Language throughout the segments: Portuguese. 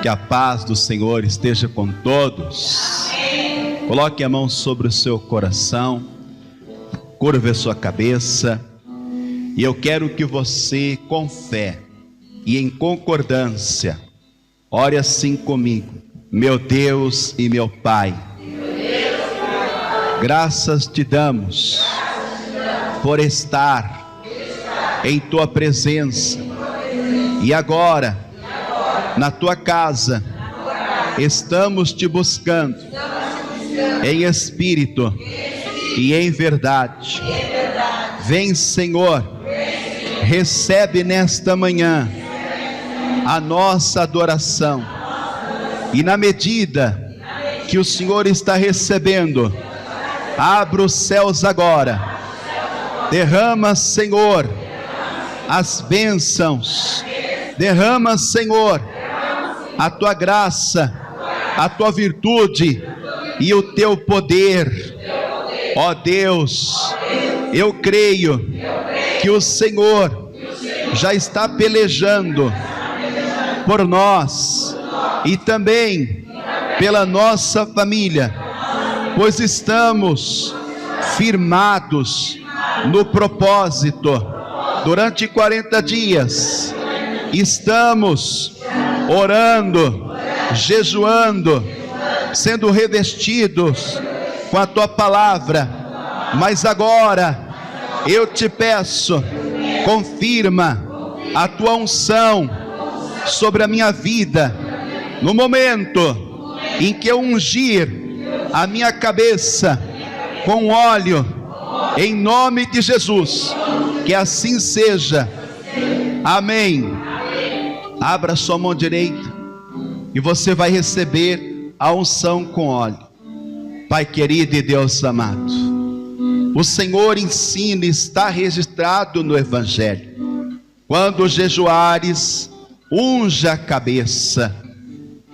Que a paz do Senhor esteja com todos. Amém. Coloque a mão sobre o seu coração, curve a sua cabeça, e eu quero que você, com fé e em concordância, ore assim comigo. Meu Deus e meu Pai, graças te damos por estar em tua presença, e agora na tua casa estamos te buscando em espírito e em verdade. Vem, Senhor, recebe nesta manhã a nossa adoração, e na medida que o Senhor está recebendo, abra os céus agora, derrama, Senhor, as bênçãos, derrama, Senhor, a tua graça, a tua virtude e o teu poder. Ó Deus, eu creio que o Senhor já está pelejando por nós e também pela nossa família, pois estamos firmados no propósito. Durante 40 dias estamos orando, jejuando, sendo revestidos com a tua palavra. Mas agora eu te peço, confirma a tua unção sobre a minha vida, no momento em que eu ungir a minha cabeça com óleo, em nome de Jesus, que assim seja. Amém. Abra sua mão direita e você vai receber a unção com óleo. Pai querido e Deus amado, o Senhor ensina, está registrado no Evangelho: quando jejuares, unja a cabeça.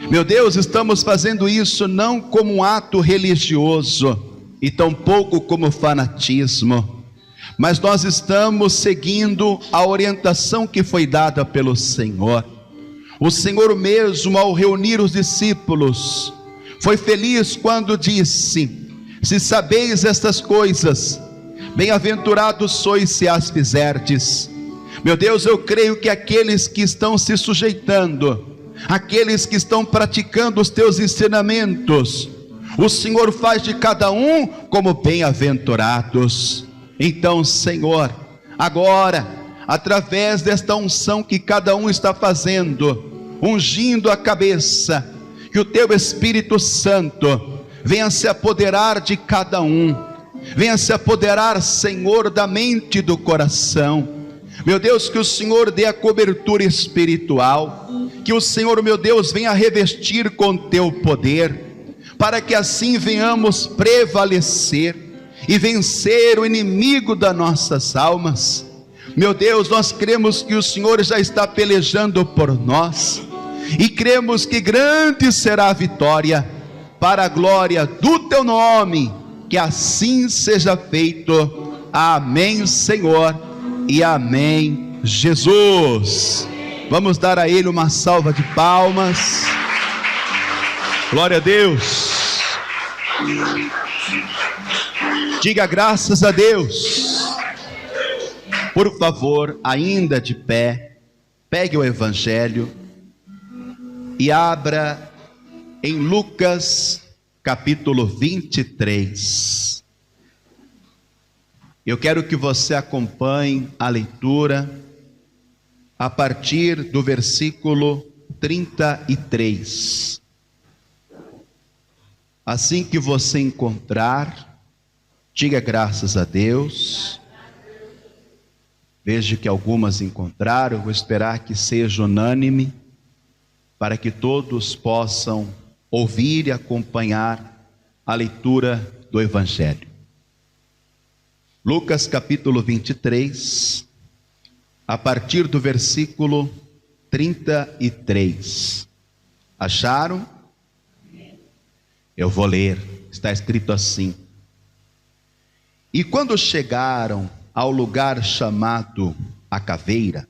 Meu Deus, estamos fazendo isso não como um ato religioso e tampouco como fanatismo, mas nós estamos seguindo a orientação que foi dada pelo Senhor. O Senhor mesmo, ao reunir os discípulos, foi feliz quando disse: se sabeis estas coisas, bem-aventurados sois se as fizerdes. Meu Deus, eu creio que aqueles que estão se sujeitando, aqueles que estão praticando os teus ensinamentos, o Senhor faz de cada um como bem-aventurados. Então, Senhor, agora, através desta unção que cada um está fazendo, ungindo a cabeça, que o teu Espírito Santo venha se apoderar de cada um, venha se apoderar, Senhor, da mente e do coração. Meu Deus, que o Senhor dê a cobertura espiritual, que o Senhor, meu Deus, venha revestir com teu poder, para que assim venhamos prevalecer e vencer o inimigo das nossas almas. Meu Deus, nós cremos que o Senhor já está pelejando por nós, e cremos que grande será a vitória, para a glória do teu nome. Que assim seja feito. Amém, Senhor, e amém, Jesus. Vamos dar a Ele uma salva de palmas. Glória a Deus. Diga graças a Deus. Por favor, ainda de pé, pegue o Evangelho e abra em Lucas capítulo 23. Eu quero que você acompanhe a leitura a partir do versículo 33. Assim que você encontrar, diga graças a Deus. Vejo que algumas encontraram, eu vou esperar que seja unânime, para que todos possam ouvir e acompanhar a leitura do Evangelho. Lucas capítulo 23, a partir do versículo 33. Acharam? Eu vou ler, está escrito assim: e quando chegaram ao lugar chamado a Caveira,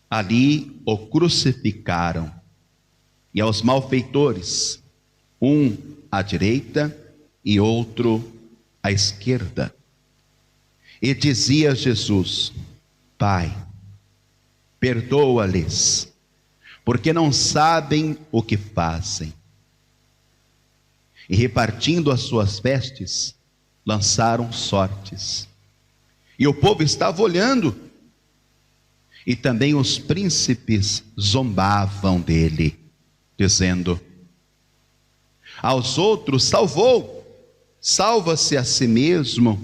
ali o crucificaram, e aos malfeitores, um à direita e outro à esquerda. E dizia Jesus: Pai, perdoa-lhes, porque não sabem o que fazem. E repartindo as suas vestes, lançaram sortes. E o povo estava olhando, e também os príncipes zombavam dele, dizendo: aos outros salvou, salva-se a si mesmo,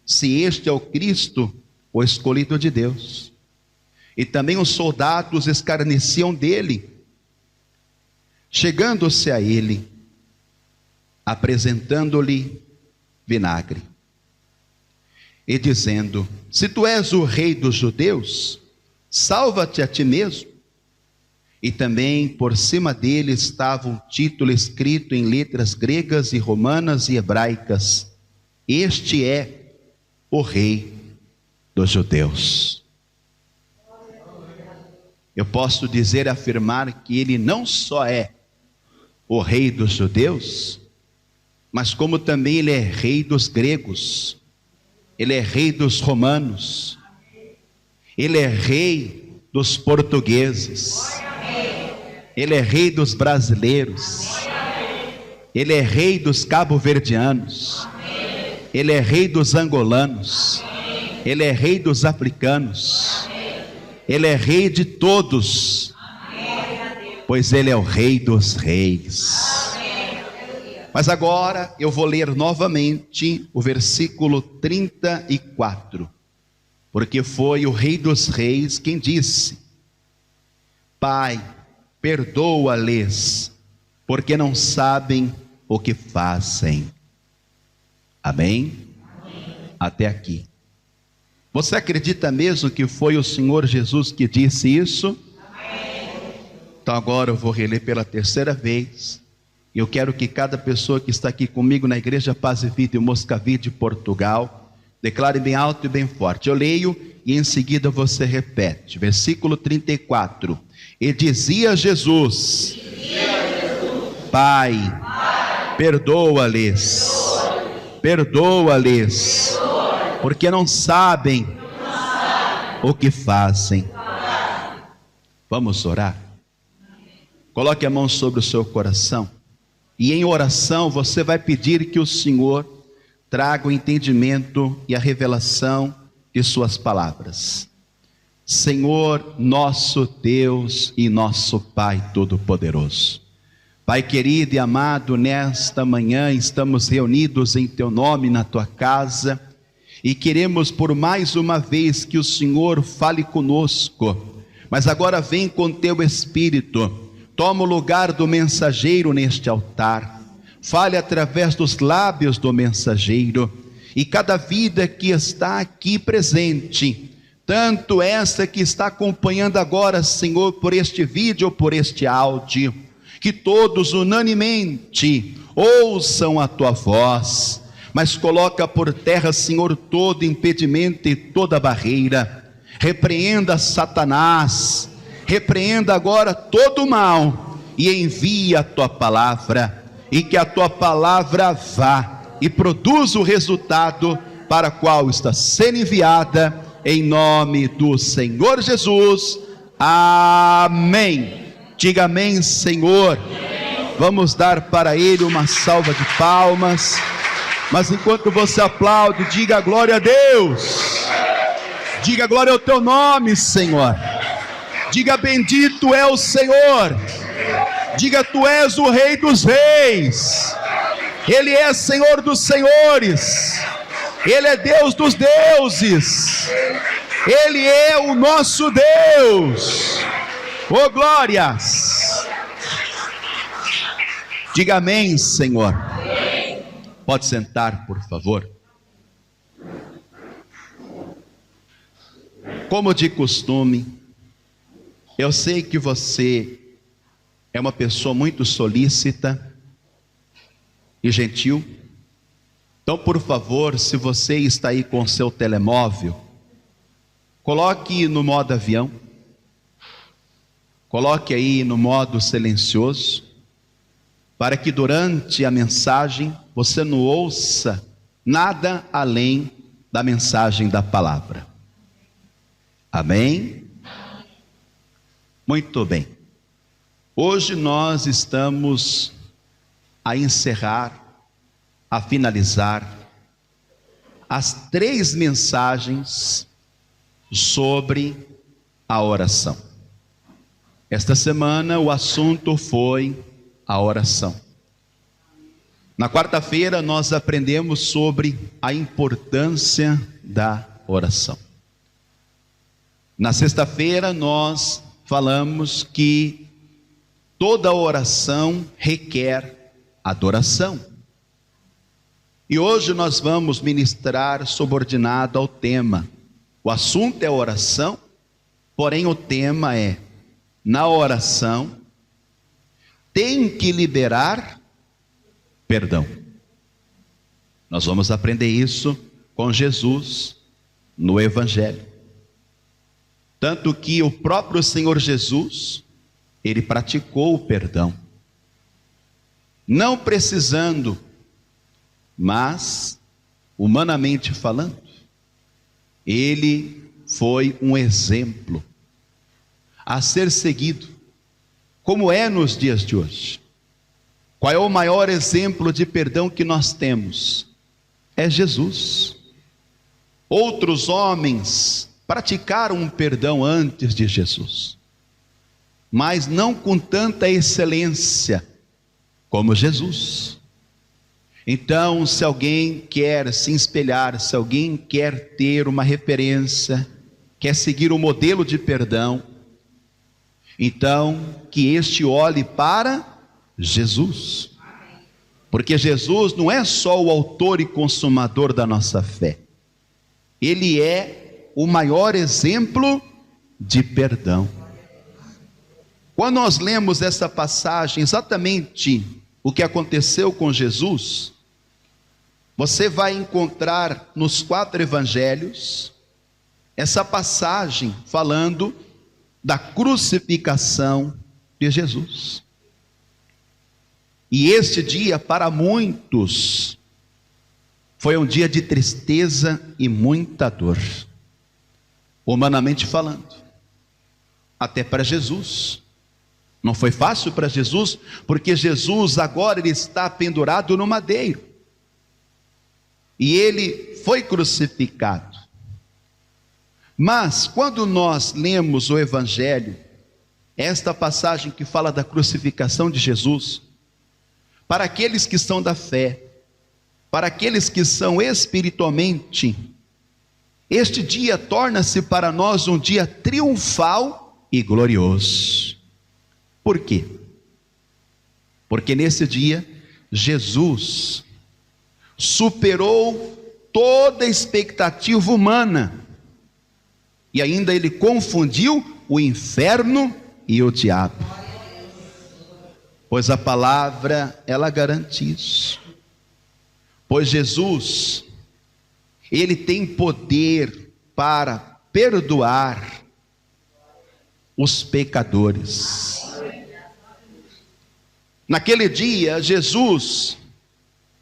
se este é o Cristo, o escolhido de Deus. E também os soldados escarneciam dele. Chegando-se a ele, apresentando-lhe vinagre, e dizendo: se tu és o rei dos judeus, salva-te a ti mesmo. E também por cima dele estava um título escrito em letras gregas e romanas e hebraicas: este é o rei dos judeus. Eu posso dizer e afirmar que ele não só é o rei dos judeus, mas como também ele é rei dos gregos, ele é rei dos romanos, ele é rei dos portugueses, ele é rei dos brasileiros, ele é rei dos cabo-verdianos, ele é rei dos angolanos, ele é rei dos africanos, ele é rei de todos, pois ele é o rei dos reis. Mas agora eu vou ler novamente o versículo 34, porque foi o rei dos reis quem disse: Pai, perdoa-lhes, porque não sabem o que fazem. Amém? Até aqui. Você acredita mesmo que foi o Senhor Jesus que disse isso? Então agora eu vou reler pela terceira vez. Eu quero que cada pessoa que está aqui comigo na Igreja Paz e Vida em Moscavide, Portugal, declare bem alto e bem forte. Eu leio e em seguida você repete. Versículo 34. E dizia Jesus: Pai, perdoa-lhes, perdoa-lhes, porque não sabem o que fazem. Vamos orar? Coloque a mão sobre o seu coração. E em oração você vai pedir que o Senhor traga o entendimento e a revelação de suas palavras. Senhor, nosso Deus e nosso Pai Todo-Poderoso, Pai querido e amado, nesta manhã estamos reunidos em Teu nome, na Tua casa, e queremos por mais uma vez que o Senhor fale conosco, mas agora vem com Teu Espírito. Toma o lugar do mensageiro neste altar, fale através dos lábios do mensageiro, e cada vida que está aqui presente, tanto esta que está acompanhando agora, Senhor, por este vídeo ou por este áudio, que todos unanimemente ouçam a Tua voz, mas coloca por terra, Senhor, todo impedimento e toda barreira. Repreenda Satanás, repreenda agora todo o mal e envia a Tua palavra, e que a Tua palavra vá e produza o resultado para qual está sendo enviada, em nome do Senhor Jesus. Amém. Diga amém, Senhor. Vamos dar para Ele uma salva de palmas, mas enquanto você aplaude, diga glória a Deus, diga glória ao Teu nome, Senhor. Diga bendito é o Senhor, diga tu és o Rei dos reis, Ele é Senhor dos senhores, Ele é Deus dos deuses, Ele é o nosso Deus. Oh glórias. Diga amém, Senhor. Pode sentar, por favor. Como de costume, eu sei que você é uma pessoa muito solícita e gentil. Então, por favor, se você está aí com seu telemóvel, coloque no modo avião. coloque aí no modo silencioso, para que durante a mensagem você não ouça nada além da mensagem da palavra. Amém? Muito bem. Hoje nós estamos a encerrar, a finalizar as 3 mensagens sobre a oração. Esta semana o assunto foi a oração. Na quarta-feira nós aprendemos sobre a importância da oração. Na sexta-feira nós falamos que toda oração requer adoração. E hoje nós vamos ministrar subordinado ao tema. O assunto é oração, porém o tema é: na oração tem que liberar perdão. Nós vamos aprender isso com Jesus no Evangelho. Tanto que o próprio Senhor Jesus, ele praticou o perdão, não precisando, mas humanamente falando, ele foi um exemplo a ser seguido, como é nos dias de hoje. Qual é o maior exemplo de perdão que nós temos? É Jesus. Outros homens praticaram um perdão antes de Jesus, mas não com tanta excelência como Jesus. Então, se alguém quer se espelhar, se alguém quer ter uma referência, quer seguir o modelo de perdão, então que este olhe para Jesus, porque Jesus não é só o autor e consumador da nossa fé, ele é o maior exemplo de perdão. Quando nós lemos essa passagem, exatamente o que aconteceu com Jesus, você vai encontrar nos 4 evangelhos essa passagem falando da crucificação de Jesus. E este dia, para muitos, foi um dia de tristeza e muita dor, humanamente falando. Até para Jesus não foi fácil para Jesus, porque Jesus agora ele está pendurado no madeiro, e ele foi crucificado. Mas quando nós lemos o Evangelho, esta passagem que fala da crucificação de Jesus, para aqueles que são da fé, para aqueles que são espiritualmente, este dia torna-se para nós um dia triunfal e glorioso. Por quê? Porque nesse dia, Jesus superou toda a expectativa humana, e ainda ele confundiu o inferno e o diabo, pois a palavra ela garante isso. Pois Jesus, ele tem poder para perdoar os pecadores. Naquele dia, Jesus,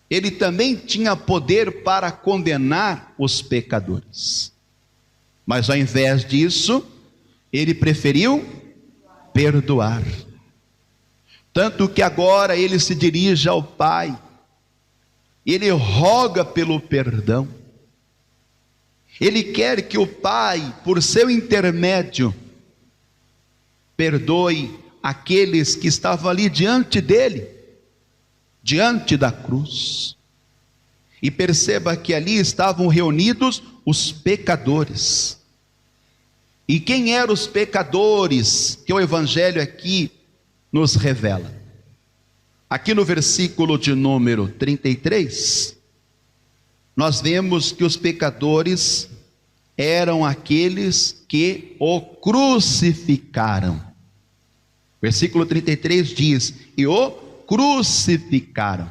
ele também tinha poder para condenar os pecadores, mas ao invés disso, ele preferiu perdoar. Tanto que agora ele se dirige ao Pai, ele roga pelo perdão, ele quer que o Pai, por seu intermédio, perdoe aqueles que estavam ali diante dele, diante da cruz. E perceba que ali estavam reunidos os pecadores. E quem eram os pecadores que o Evangelho aqui nos revela? Aqui no versículo de número 33, nós vemos que os pecadores eram aqueles que o crucificaram. Versículo 33 diz: e o crucificaram.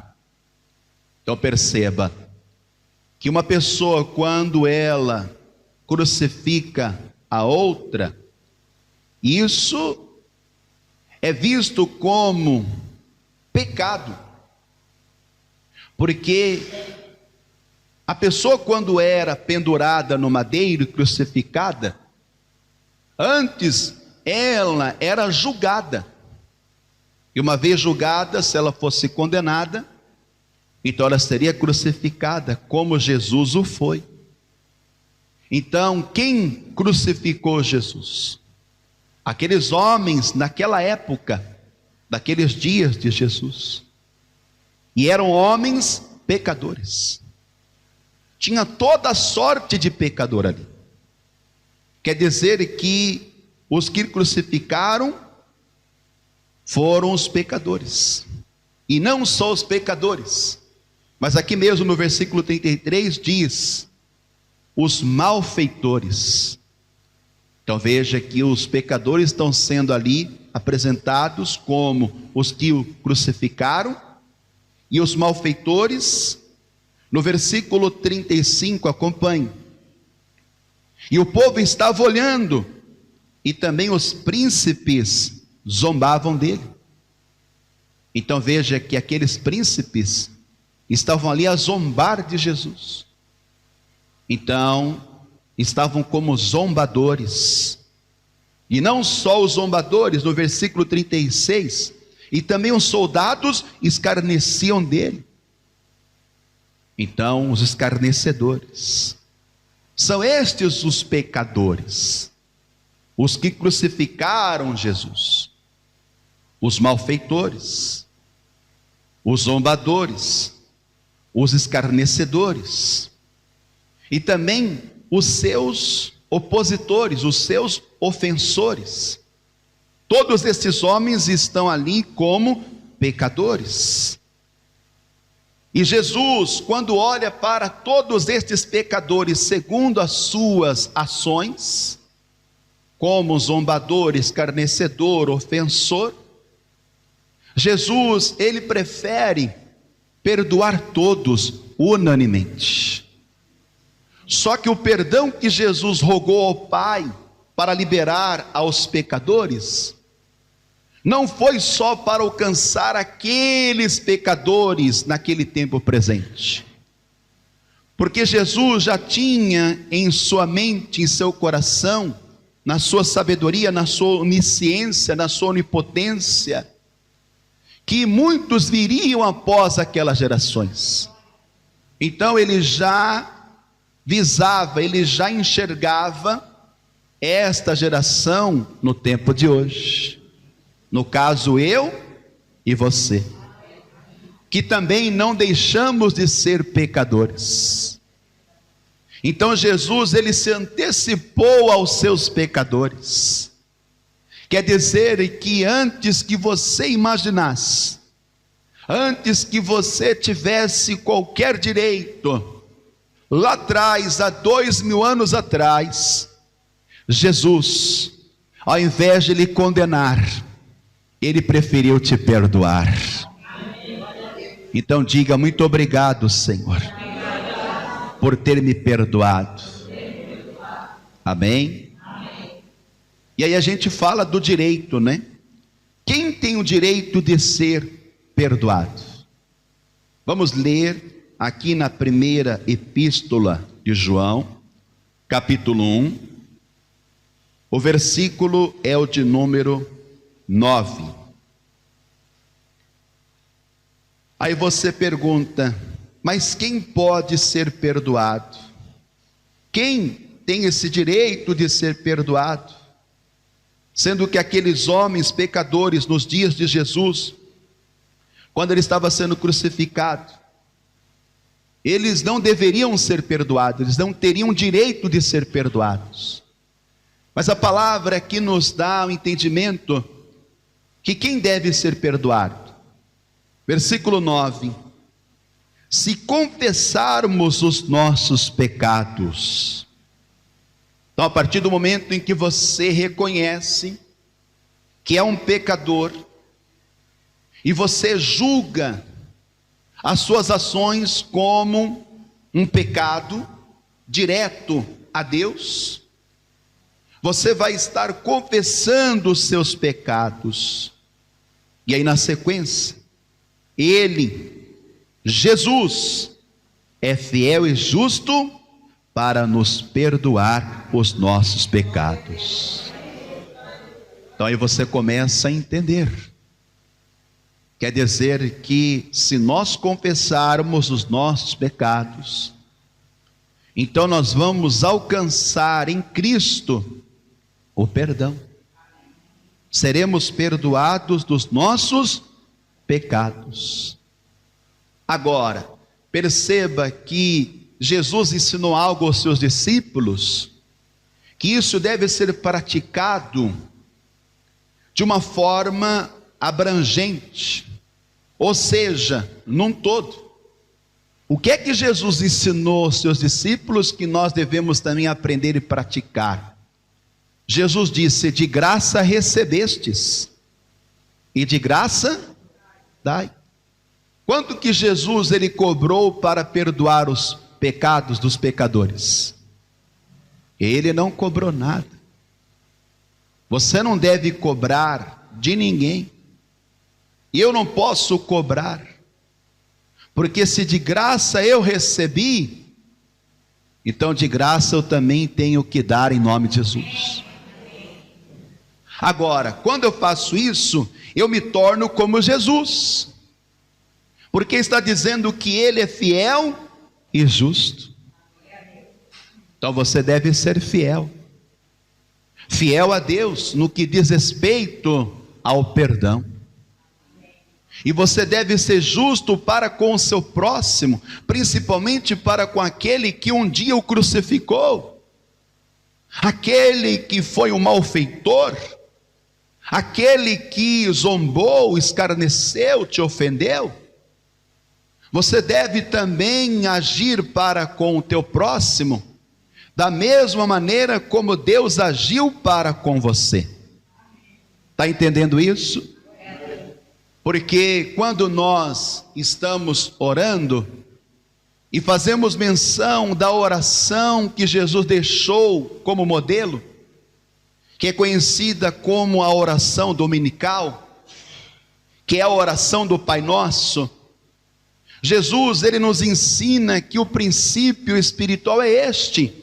Então perceba que uma pessoa, quando ela crucifica a outra, isso é visto como pecado, porque a pessoa, quando era pendurada no madeiro e crucificada, antes ela era julgada, e uma vez julgada, se ela fosse condenada, então ela seria crucificada, como Jesus o foi. Então, quem crucificou Jesus? Aqueles homens naquela época, daqueles dias de Jesus, e eram homens pecadores. Tinha toda sorte de pecador ali. Quer dizer que os que crucificaram foram os pecadores, e não só os pecadores, mas aqui mesmo no versículo 33 diz: os malfeitores. Então veja que os pecadores estão sendo ali apresentados como os que o crucificaram, e os malfeitores, no versículo 35, acompanhe. E o povo estava olhando, e também os príncipes zombavam dele. Então veja que aqueles príncipes estavam ali a zombar de Jesus. Então, estavam como zombadores. E não só os zombadores, no versículo 36, e também os soldados escarneciam dele. Então, os escarnecedores são estes os pecadores, os que crucificaram Jesus, os malfeitores, os zombadores, os escarnecedores, e também os seus opositores, os seus ofensores. Todos esses homens estão ali como pecadores. E Jesus, quando olha para todos estes pecadores segundo as suas ações, como zombador, escarnecedor, ofensor, Jesus, ele prefere perdoar todos unanimemente. Só que o perdão que Jesus rogou ao Pai para liberar aos pecadores, não foi só para alcançar aqueles pecadores naquele tempo presente, porque Jesus já tinha em sua mente, em seu coração, na sua sabedoria, na sua onisciência, na sua onipotência, que muitos viriam após aquelas gerações. Então ele já visava, ele já enxergava esta geração no tempo de hoje. No caso, eu e você, que também não deixamos de ser pecadores. Então Jesus, ele se antecipou aos seus pecadores. Quer dizer que antes que você imaginasse, antes que você tivesse qualquer direito, lá atrás, há 2000 anos atrás, Jesus, ao invés de lhe condenar, ele preferiu te perdoar. Então diga: muito obrigado, Senhor, por ter me perdoado. Amém? E aí a gente fala do direito, né? Quem tem o direito de ser perdoado? Vamos ler aqui na primeira epístola de João, capítulo 1, o versículo é o de número 9. Aí você pergunta: mas quem pode ser perdoado? Quem tem esse direito de ser perdoado? Sendo que aqueles homens pecadores nos dias de Jesus, quando ele estava sendo crucificado, eles não deveriam ser perdoados, eles não teriam direito de ser perdoados. Mas a palavra aqui nos dá o entendimento que quem deve ser perdoado? Versículo 9: se confessarmos os nossos pecados. Então, a partir do momento em que você reconhece que é um pecador, e você julga as suas ações como um pecado direto a Deus, você vai estar confessando os seus pecados. E aí na sequência, Ele, Jesus, é fiel e justo para nos perdoar os nossos pecados. Então aí você começa a entender. Quer dizer que se nós confessarmos os nossos pecados, então nós vamos alcançar em Cristo o perdão. Seremos perdoados dos nossos pecados. Agora, perceba que Jesus ensinou algo aos seus discípulos, que isso deve ser praticado de uma forma abrangente, ou seja, num todo. O que é que Jesus ensinou aos seus discípulos que nós devemos também aprender e praticar? Jesus disse: de graça recebestes, e de graça dai. Quanto que Jesus ele cobrou para perdoar os pecados dos pecadores? Ele não cobrou nada. Você não deve cobrar de ninguém. E eu não posso cobrar, porque se de graça eu recebi, então de graça eu também tenho que dar em nome de Jesus. Agora, quando eu faço isso, eu me torno como Jesus, porque está dizendo que Ele é fiel e justo. Então você deve ser fiel a Deus no que diz respeito ao perdão. E você deve ser justo para com o seu próximo, principalmente para com aquele que um dia o crucificou, aquele que foi um malfeitor, aquele que zombou, escarneceu, te ofendeu. Você deve também agir para com o teu próximo da mesma maneira como Deus agiu para com você. Está entendendo isso? Porque quando nós estamos orando e fazemos menção da oração que Jesus deixou como modelo, que é conhecida como a oração dominical, que é a oração do Pai Nosso, Jesus ele nos ensina que o princípio espiritual é este.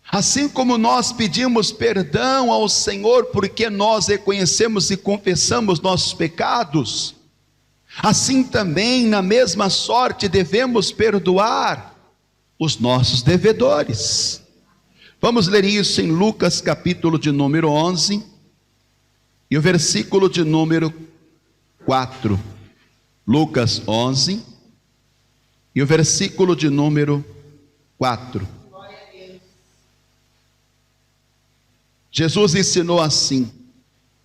Assim como nós pedimos perdão ao Senhor porque nós reconhecemos e confessamos nossos pecados, assim também na mesma sorte devemos perdoar os nossos devedores. Vamos ler isso em Lucas capítulo de número 11 e o versículo de número 4. Lucas 11 e o versículo de número 4. Jesus ensinou assim: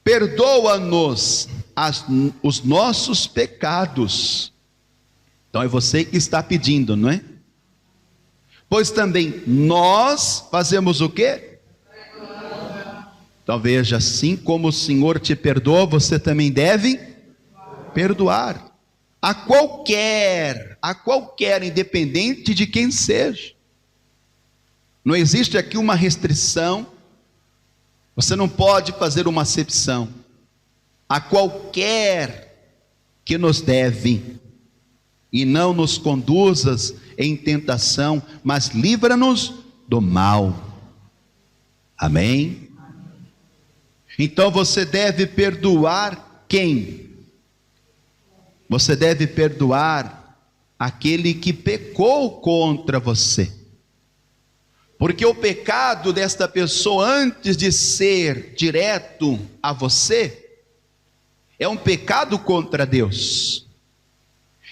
perdoa-nos os nossos pecados. Então é você que está pedindo, não é? Pois também nós fazemos o quê? Então veja, assim como o Senhor te perdoa, você também deve perdoar a qualquer, independente de quem seja. Não existe aqui uma restrição. Você não pode fazer uma acepção. A qualquer que nos deve, e não nos conduzas em tentação, mas livra-nos do mal. Amém? Então você deve perdoar quem? Você deve perdoar aquele que pecou contra você. Porque o pecado desta pessoa, antes de ser direto a você, é um pecado contra Deus.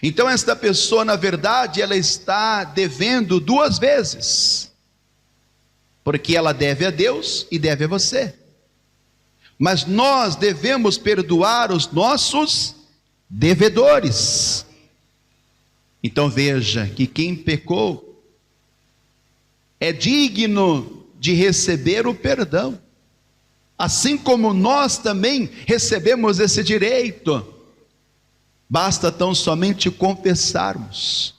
Então esta pessoa, na verdade, ela está devendo duas vezes. Porque ela deve a Deus e deve a você. Mas nós devemos perdoar os nossos devedores. Então veja que quem pecou é digno de receber o perdão, assim como nós também recebemos esse direito. Basta tão somente confessarmos.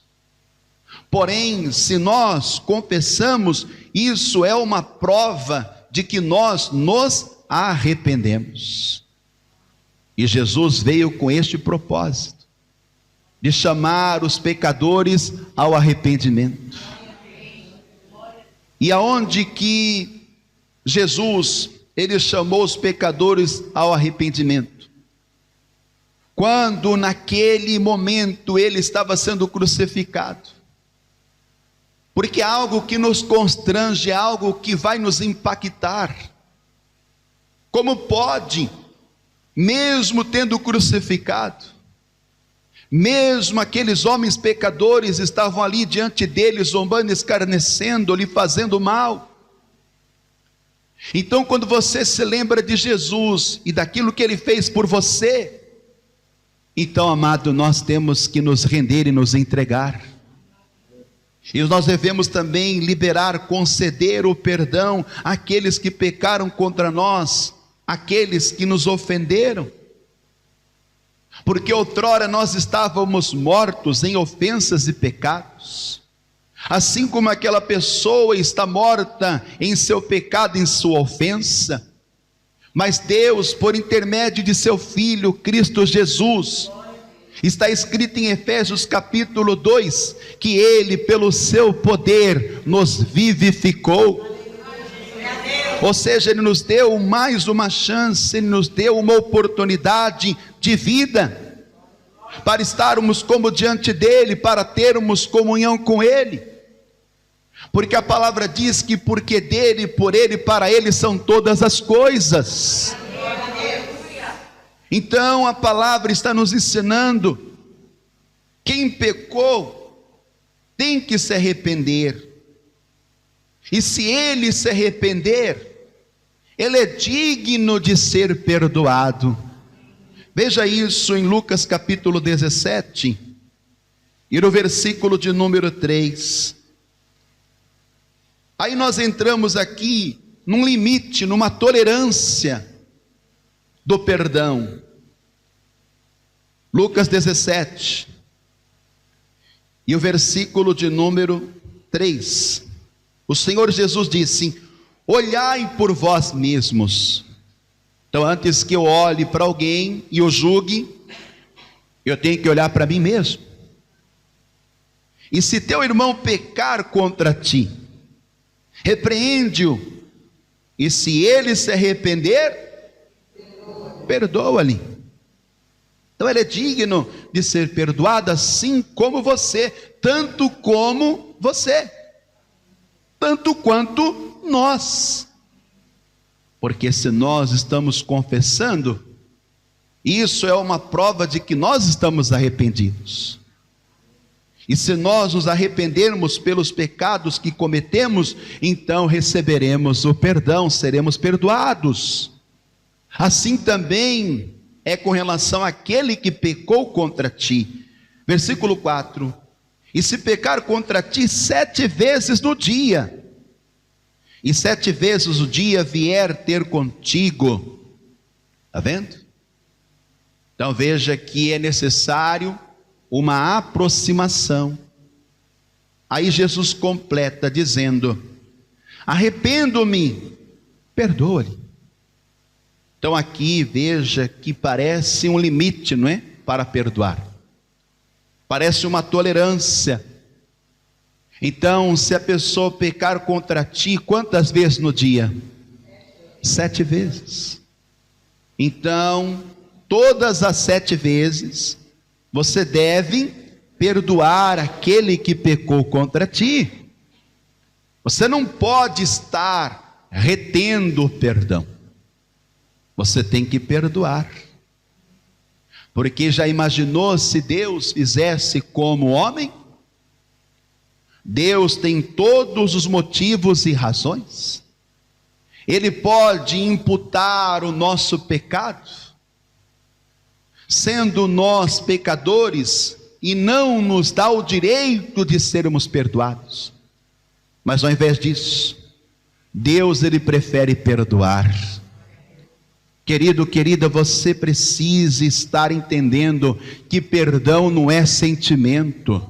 Porém, se nós confessamos, isso é uma prova de que nós nos arrependemos. E Jesus veio com este propósito, de chamar os pecadores ao arrependimento. E aonde que Jesus, ele chamou os pecadores ao arrependimento? Quando naquele momento ele estava sendo crucificado. Porque é algo que nos constrange, é algo que vai nos impactar. Como pode, mesmo tendo crucificado, mesmo aqueles homens pecadores estavam ali diante dele, zombando, escarnecendo, lhe fazendo mal. Então, quando você se lembra de Jesus e daquilo que ele fez por você, então, amado, nós temos que nos render e nos entregar. E nós devemos também liberar, conceder o perdão àqueles que pecaram contra nós, àqueles que nos ofenderam. Porque outrora nós estávamos mortos em ofensas e pecados, assim como aquela pessoa está morta em seu pecado, em sua ofensa, mas Deus, por intermédio de seu Filho, Cristo Jesus, está escrito em Efésios capítulo 2, que Ele pelo seu poder nos vivificou. Ou seja, Ele nos deu mais uma chance, Ele nos deu uma oportunidade de vida, para estarmos como diante dEle, para termos comunhão com Ele, porque a palavra diz que porque dEle, por Ele, para Ele são todas as coisas. Então a palavra está nos ensinando, quem pecou tem que se arrepender, e se ele se arrepender, ele é digno de ser perdoado. Veja isso em Lucas capítulo 17, e no versículo de número 3. Aí nós entramos aqui num limite, numa tolerância do perdão. Lucas 17, e o versículo de número 3. O Senhor Jesus disse: olhai por vós mesmos. Então, antes que eu olhe para alguém e o julgue, eu tenho que olhar para mim mesmo. E se teu irmão pecar contra ti, repreende-o, e se ele se arrepender, perdoa-lhe. Então ele é digno de ser perdoado, assim como você, tanto como você, tanto quanto nós. Porque se nós estamos confessando, isso é uma prova de que nós estamos arrependidos. E se nós nos arrependermos pelos pecados que cometemos, então receberemos o perdão, seremos perdoados. Assim também é com relação àquele que pecou contra ti. Versículo 4: e se pecar contra ti 7 vezes no dia, e 7 vezes o dia vier ter contigo. Está vendo? Então veja que é necessário uma aproximação. Aí Jesus completa dizendo: arrependo-me, perdoa-lhe. Então aqui veja que parece um limite, não é? Para perdoar. Parece uma tolerância. Então, se a pessoa pecar contra ti, quantas vezes no dia? 7 vezes. Então, todas as 7 vezes, você deve perdoar aquele que pecou contra ti. Você não pode estar retendo o perdão. Você tem que perdoar. Porque já imaginou se Deus fizesse como homem? Deus tem todos os motivos e razões. Ele pode imputar o nosso pecado, sendo nós pecadores, e não nos dá o direito de sermos perdoados. Mas ao invés disso, Deus ele prefere perdoar. Querido, querida, você precisa estar entendendo que perdão não é sentimento.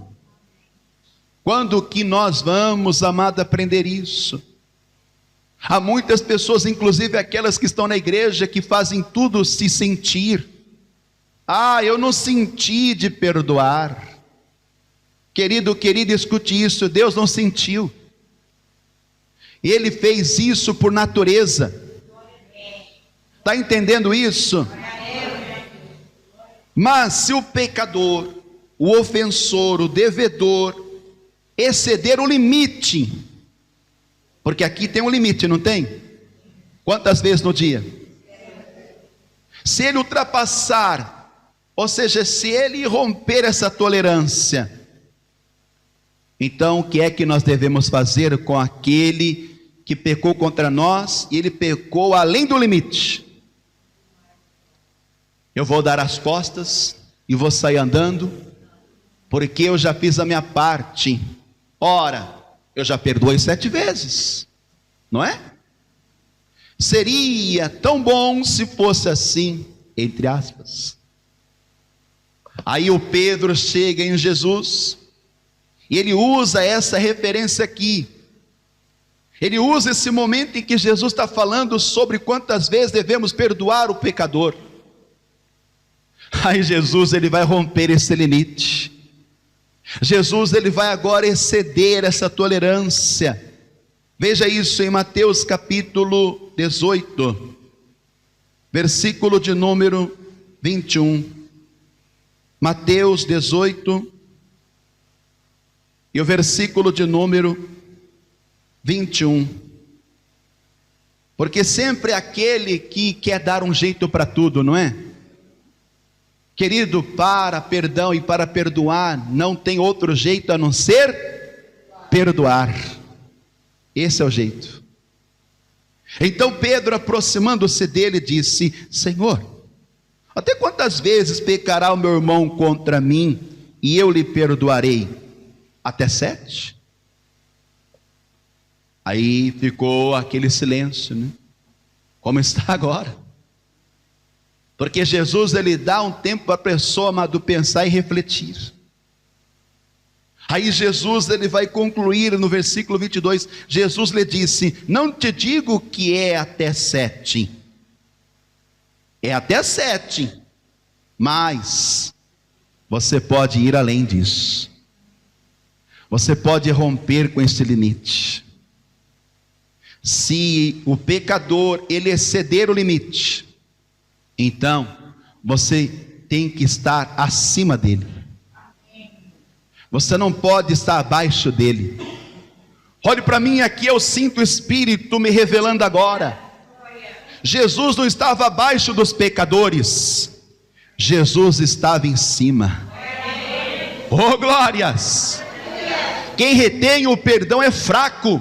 Quando que nós vamos, amado, aprender isso? Há muitas pessoas, inclusive aquelas que estão na igreja, que fazem tudo se sentir. eu não senti de perdoar. Querido, escute isso, Deus não sentiu. Ele fez isso por natureza. Está entendendo isso? Mas se o pecador, o ofensor, o devedor, exceder o limite, porque aqui tem um limite, não tem? Quantas vezes no dia? Se ele ultrapassar, ou seja, se ele romper essa tolerância, então o que é que nós devemos fazer com aquele que pecou contra nós e ele pecou além do limite? Eu vou dar as costas e vou sair andando, porque eu já fiz a minha parte. Ora, eu já perdoei 7 vezes, não é? Seria tão bom se fosse assim, entre aspas. Aí o Pedro chega em Jesus, e ele usa essa referência aqui. Ele usa esse momento em que Jesus está falando sobre quantas vezes devemos perdoar o pecador. Aí Jesus, ele vai romper esse limite. Jesus, ele vai agora exceder essa tolerância. Veja isso em Mateus capítulo 18, versículo de número 21. Mateus 18, e o versículo de número 21. Porque sempre aquele que quer dar um jeito para tudo, não é? Querido, para perdão e para perdoar, não tem outro jeito a não ser perdoar. Esse é o jeito. Então Pedro, aproximando-se dele, disse: Senhor, até quantas vezes pecará o meu irmão contra mim e eu lhe perdoarei? Até 7? Aí ficou aquele silêncio, né? Como está agora. Porque Jesus, ele dá um tempo para a pessoa, amado, pensar e refletir. Aí Jesus, ele vai concluir no versículo 22, Jesus lhe disse: não te digo que é até 7, é até 7, mas você pode ir além disso, você pode romper com esse limite. Se o pecador, ele exceder o limite, então você tem que estar acima dele. Você não pode estar abaixo dele. Olhe para mim aqui, eu sinto o Espírito me revelando agora. Jesus não estava abaixo dos pecadores, Jesus estava em cima. Oh glórias! Quem retém o perdão é fraco,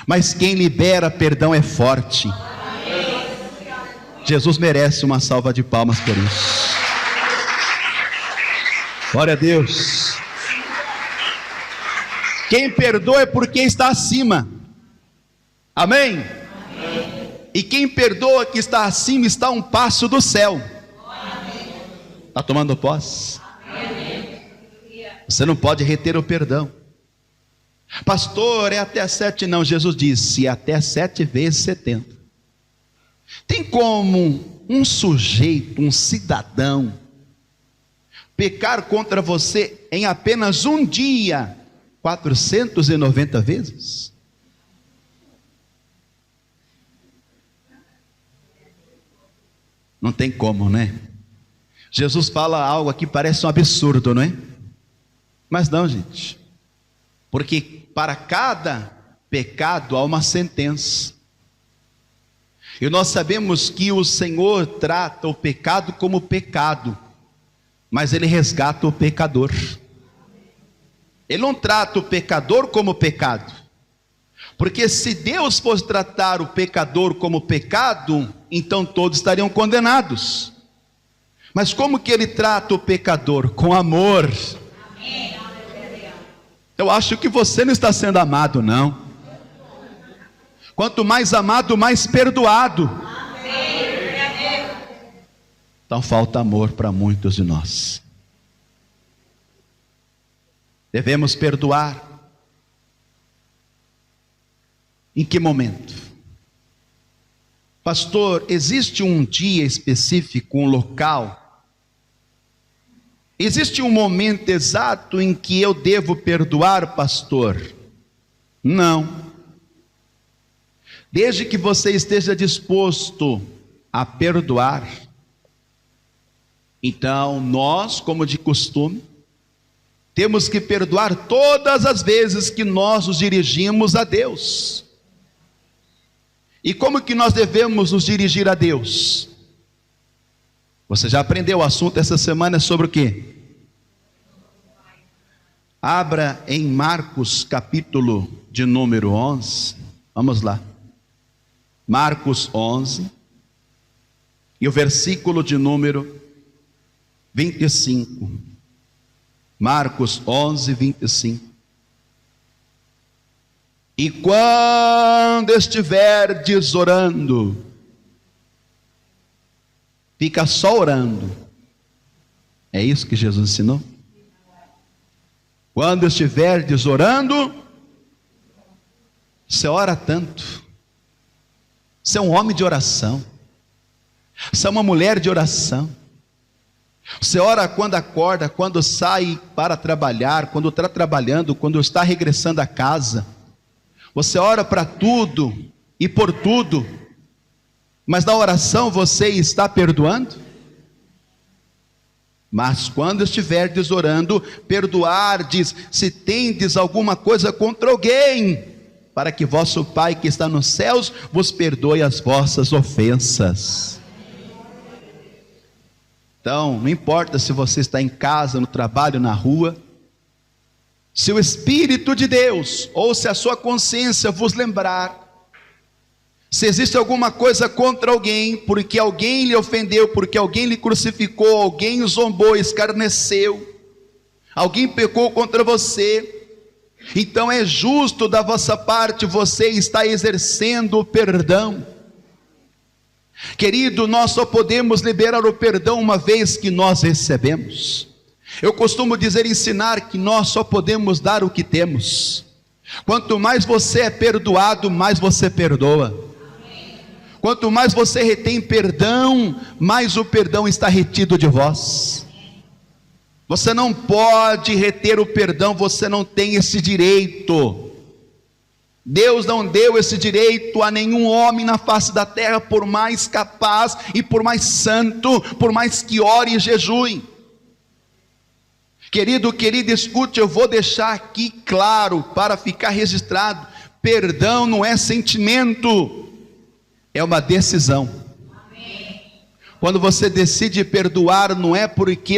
mas quem libera perdão é forte. Jesus merece uma salva de palmas por isso. Glória a Deus. Quem perdoa é porque está acima. Amém? Amém. E quem perdoa que está acima está a um passo do céu. Está tomando posse? Amém. Você não pode reter o perdão. Pastor, é até 7? Não, Jesus disse: até 7 vezes 70. Tem como um sujeito, um cidadão, pecar contra você em apenas um dia 490 vezes? Não tem como, né? Jesus fala algo aqui, parece um absurdo, não é? Mas não, gente, porque para cada pecado há uma sentença, e nós sabemos que o Senhor trata o pecado como pecado, mas Ele resgata o pecador. Ele não trata o pecador como pecado, porque se Deus fosse tratar o pecador como pecado, então todos estariam condenados. Mas como que Ele trata o pecador? Com amor. Eu acho que você não está sendo amado, não. Quanto mais amado, mais perdoado. Então falta amor para muitos de nós. Devemos perdoar. Em que momento? Pastor, existe um dia específico, um local? Existe um momento exato em que eu devo perdoar, pastor? Não. Desde que você esteja disposto a perdoar, então nós, como de costume, temos que perdoar todas as vezes que nós nos dirigimos a Deus. E como que nós devemos nos dirigir a Deus? Você já aprendeu o assunto essa semana sobre o quê? Abra em Marcos capítulo de número 11, vamos lá. Marcos 11, e o versículo de número 25. Marcos 11, 25. E quando estiverdes orando, fica só orando. É isso que Jesus ensinou? Quando estiverdes orando, você ora tanto. Você é um homem de oração. Você é uma mulher de oração. Você ora quando acorda, quando sai para trabalhar, quando está trabalhando, quando está regressando a casa. Você ora para tudo e por tudo. Mas na oração você está perdoando? Mas quando estiverdes orando, perdoardes, se tendes alguma coisa contra alguém, para que vosso Pai que está nos céus vos perdoe as vossas ofensas. Então, não importa se você está em casa, no trabalho, na rua, se o Espírito de Deus, ou se a sua consciência vos lembrar, se existe alguma coisa contra alguém, porque alguém lhe ofendeu, porque alguém lhe crucificou, alguém zombou, escarneceu, alguém pecou contra você, então é justo da vossa parte você estar exercendo o perdão. Querido, nós só podemos liberar o perdão uma vez que nós recebemos. Eu costumo ensinar que nós só podemos dar o que temos. Quanto mais você é perdoado, mais você perdoa. Quanto mais você retém perdão, mais o perdão está retido de vós. Você não pode reter o perdão, você não tem esse direito. Deus não deu esse direito a nenhum homem na face da terra, por mais capaz e por mais santo, por mais que ore e jejue. Querido, escute, eu vou deixar aqui claro, para ficar registrado: perdão não é sentimento, é uma decisão. Quando você decide perdoar, não é porque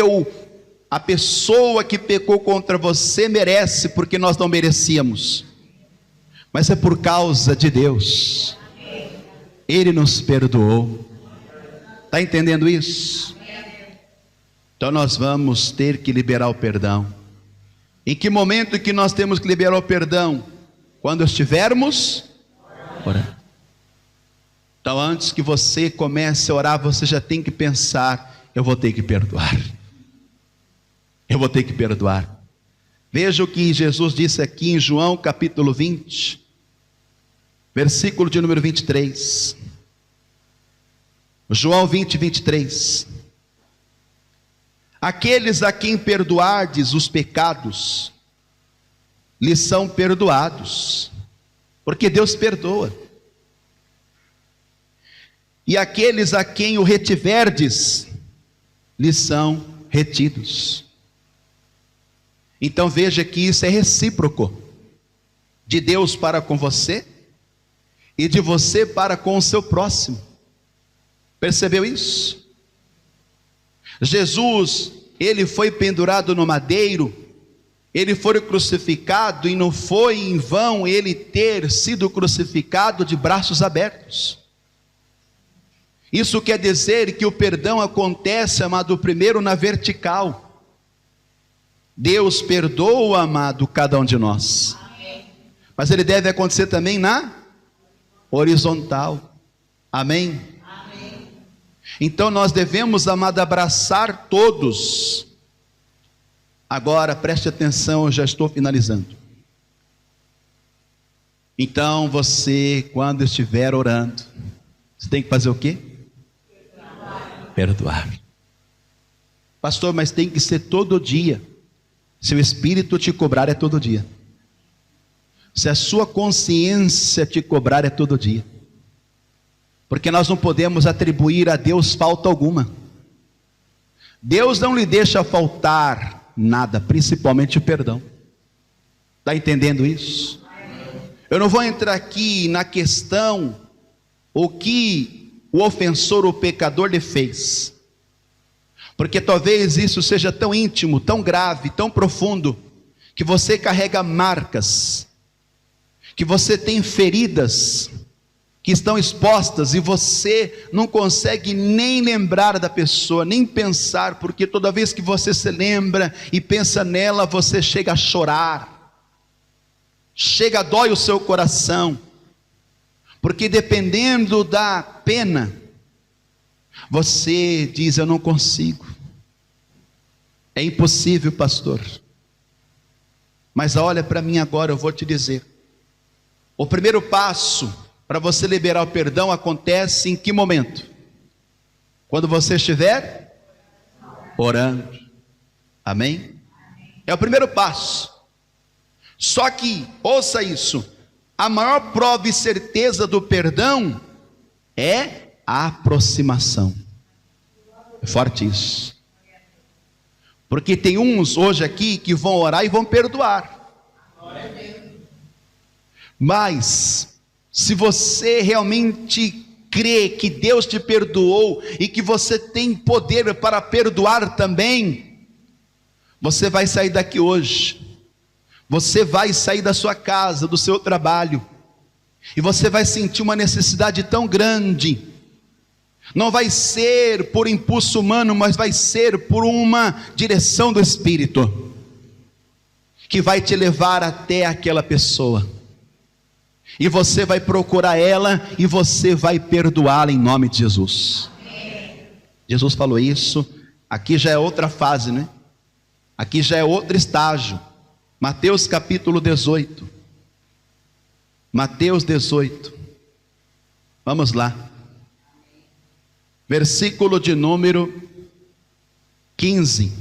a pessoa que pecou contra você merece, porque nós não merecíamos, mas é por causa de Deus. Ele nos perdoou. Está entendendo isso? Então nós vamos ter que liberar o perdão. Em que momento que nós temos que liberar o perdão? Quando estivermos orando. Então antes que você comece a orar, você já tem que pensar: eu vou ter que perdoar. Eu vou ter que perdoar. Veja o que Jesus disse aqui em João capítulo 20, versículo de número 23. João 20, 23. Aqueles a quem perdoardes os pecados, lhes são perdoados, porque Deus perdoa. E aqueles a quem o retiverdes, lhes são retidos. Então veja que isso é recíproco, de Deus para com você, e de você para com o seu próximo. Percebeu isso? Jesus, ele foi pendurado no madeiro, ele foi crucificado, e não foi em vão ele ter sido crucificado de braços abertos. Isso quer dizer que o perdão acontece, amado, primeiro na vertical. Deus perdoa, amado, cada um de nós. Mas ele deve acontecer também na horizontal. Amém? Amém. Então nós devemos, amado, abraçar todos. Agora preste atenção, eu já estou finalizando. Então você, quando estiver orando, você tem que fazer o quê? Perdoar. Pastor, mas tem que ser todo dia. Se o Espírito te cobrar, é todo dia. Se a sua consciência te cobrar, é todo dia. Porque nós não podemos atribuir a Deus falta alguma. Deus não lhe deixa faltar nada, principalmente o perdão. Está entendendo isso? Eu não vou entrar aqui na questão o que o ofensor, o pecador lhe fez, porque talvez isso seja tão íntimo, tão grave, tão profundo, que você carrega marcas, que você tem feridas que estão expostas e você não consegue nem lembrar da pessoa, nem pensar, porque toda vez que você se lembra e pensa nela, você chega a chorar, dói o seu coração, porque dependendo da pena, você diz: eu não consigo, é impossível, pastor. Mas olha para mim agora, eu vou te dizer, o primeiro passo para você liberar o perdão acontece em que momento? Quando você estiver orando, amém? É o primeiro passo. Só que, ouça isso, a maior prova e certeza do perdão é a aproximação. É forte isso. Porque tem uns hoje aqui que vão orar e vão perdoar. Mas, se você realmente crê que Deus te perdoou e que você tem poder para perdoar também, você vai sair daqui hoje. Você vai sair da sua casa, do seu trabalho, e você vai sentir uma necessidade tão grande. Não vai ser por impulso humano, mas vai ser por uma direção do Espírito, que vai te levar até aquela pessoa, e você vai procurar ela, e você vai perdoá-la em nome de Jesus. Jesus falou isso. Aqui já é outra fase, né? Aqui já é outro estágio. Mateus capítulo 18. Mateus 18. Vamos lá. Versículo de número 15.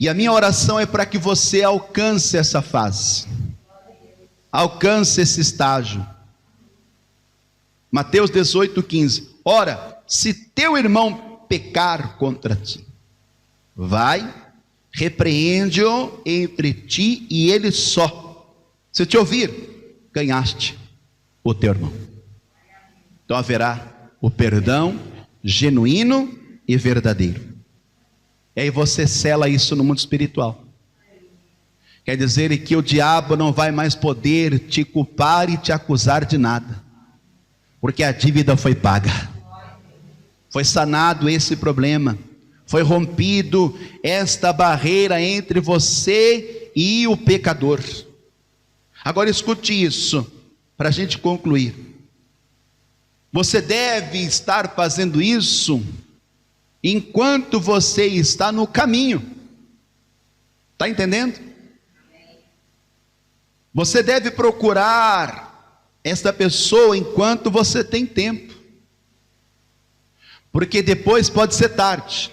E a minha oração é para que você alcance essa fase. Alcance esse estágio. Mateus 18, 15. Ora, se teu irmão pecar contra ti, vai, repreende-o entre ti e ele só. Se te ouvir, ganhaste o teu irmão. Então haverá o perdão genuíno e verdadeiro. E aí você sela isso no mundo espiritual. Quer dizer que o diabo não vai mais poder te culpar e te acusar de nada, porque a dívida foi paga. Foi sanado esse problema. Foi rompido esta barreira entre você e o pecador. Agora escute isso, para a gente concluir. Você deve estar fazendo isso enquanto você está no caminho. Está entendendo? Você deve procurar esta pessoa enquanto você tem tempo, porque depois pode ser tarde.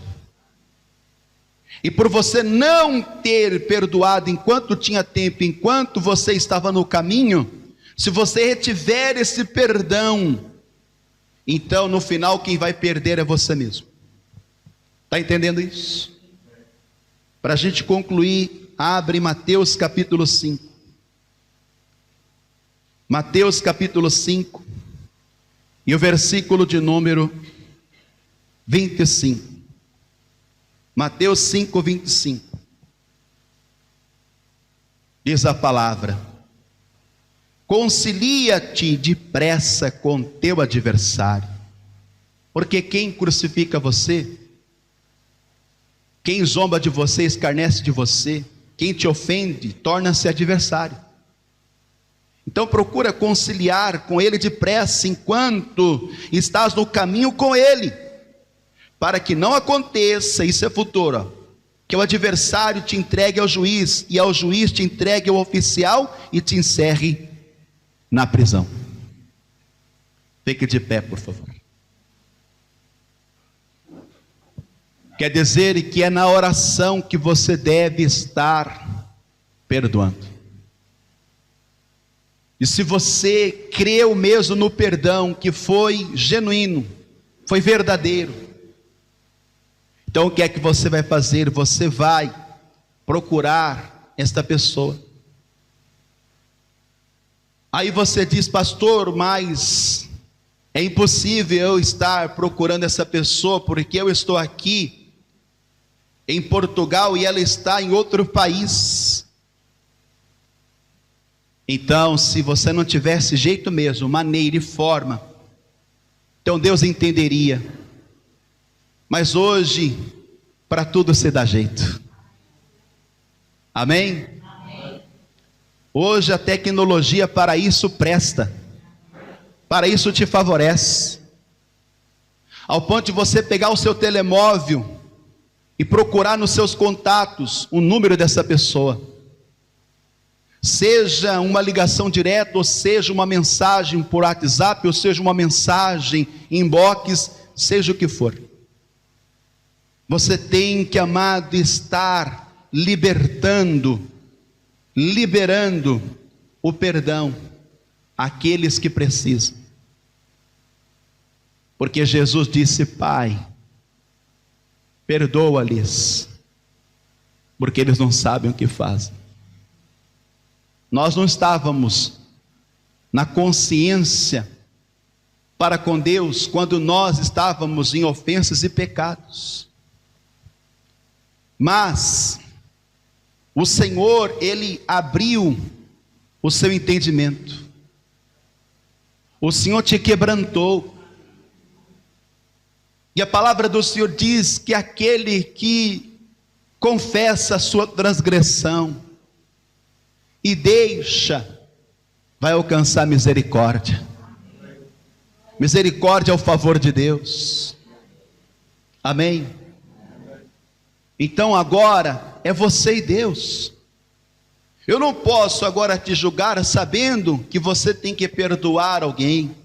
E por você não ter perdoado enquanto tinha tempo, enquanto você estava no caminho, se você retiver esse perdão, então no final quem vai perder é você mesmo. Está entendendo isso? Para a gente concluir, abre Mateus capítulo 5. Mateus capítulo 5, e o versículo de número 25. Mateus 5, 25. Diz a palavra: concilia-te depressa com teu adversário, porque quem crucifica você, quem zomba de você, escarnece de você, quem te ofende, torna-se adversário. Então procura conciliar com ele depressa, enquanto estás no caminho com ele, para que não aconteça, isso é futuro, ó, que o adversário te entregue ao juiz, e ao juiz te entregue ao oficial, e te encerre na prisão. Fique de pé, por favor. Quer dizer que é na oração que você deve estar perdoando. E se você creu mesmo no perdão, que foi genuíno, foi verdadeiro, então o que é que você vai fazer? Você vai procurar esta pessoa. Aí você diz: pastor, mas é impossível eu estar procurando essa pessoa, porque eu estou aqui em Portugal e ela está em outro país. Então, se você não tivesse jeito mesmo, maneira e forma, então Deus entenderia. Mas hoje, para tudo se dá jeito. Amém? Amém. Hoje a tecnologia para isso presta, para isso te favorece, ao ponto de você pegar o seu telemóvel e procurar nos seus contatos o número dessa pessoa, seja uma ligação direta, ou seja uma mensagem por WhatsApp, ou seja uma mensagem inbox, seja o que for. Você tem que, amado, estar liberando o perdão àqueles que precisam. Porque Jesus disse: Pai, perdoa-lhes, porque eles não sabem o que fazem. Nós não estávamos na consciência para com Deus quando nós estávamos em ofensas e pecados. Mas o Senhor, Ele abriu o seu entendimento. O Senhor te quebrantou. E a palavra do Senhor diz que aquele que confessa a sua transgressão e deixa, vai alcançar misericórdia. Misericórdia é o favor de Deus. Amém? Então agora é você e Deus. Eu não posso agora te julgar sabendo que você tem que perdoar alguém,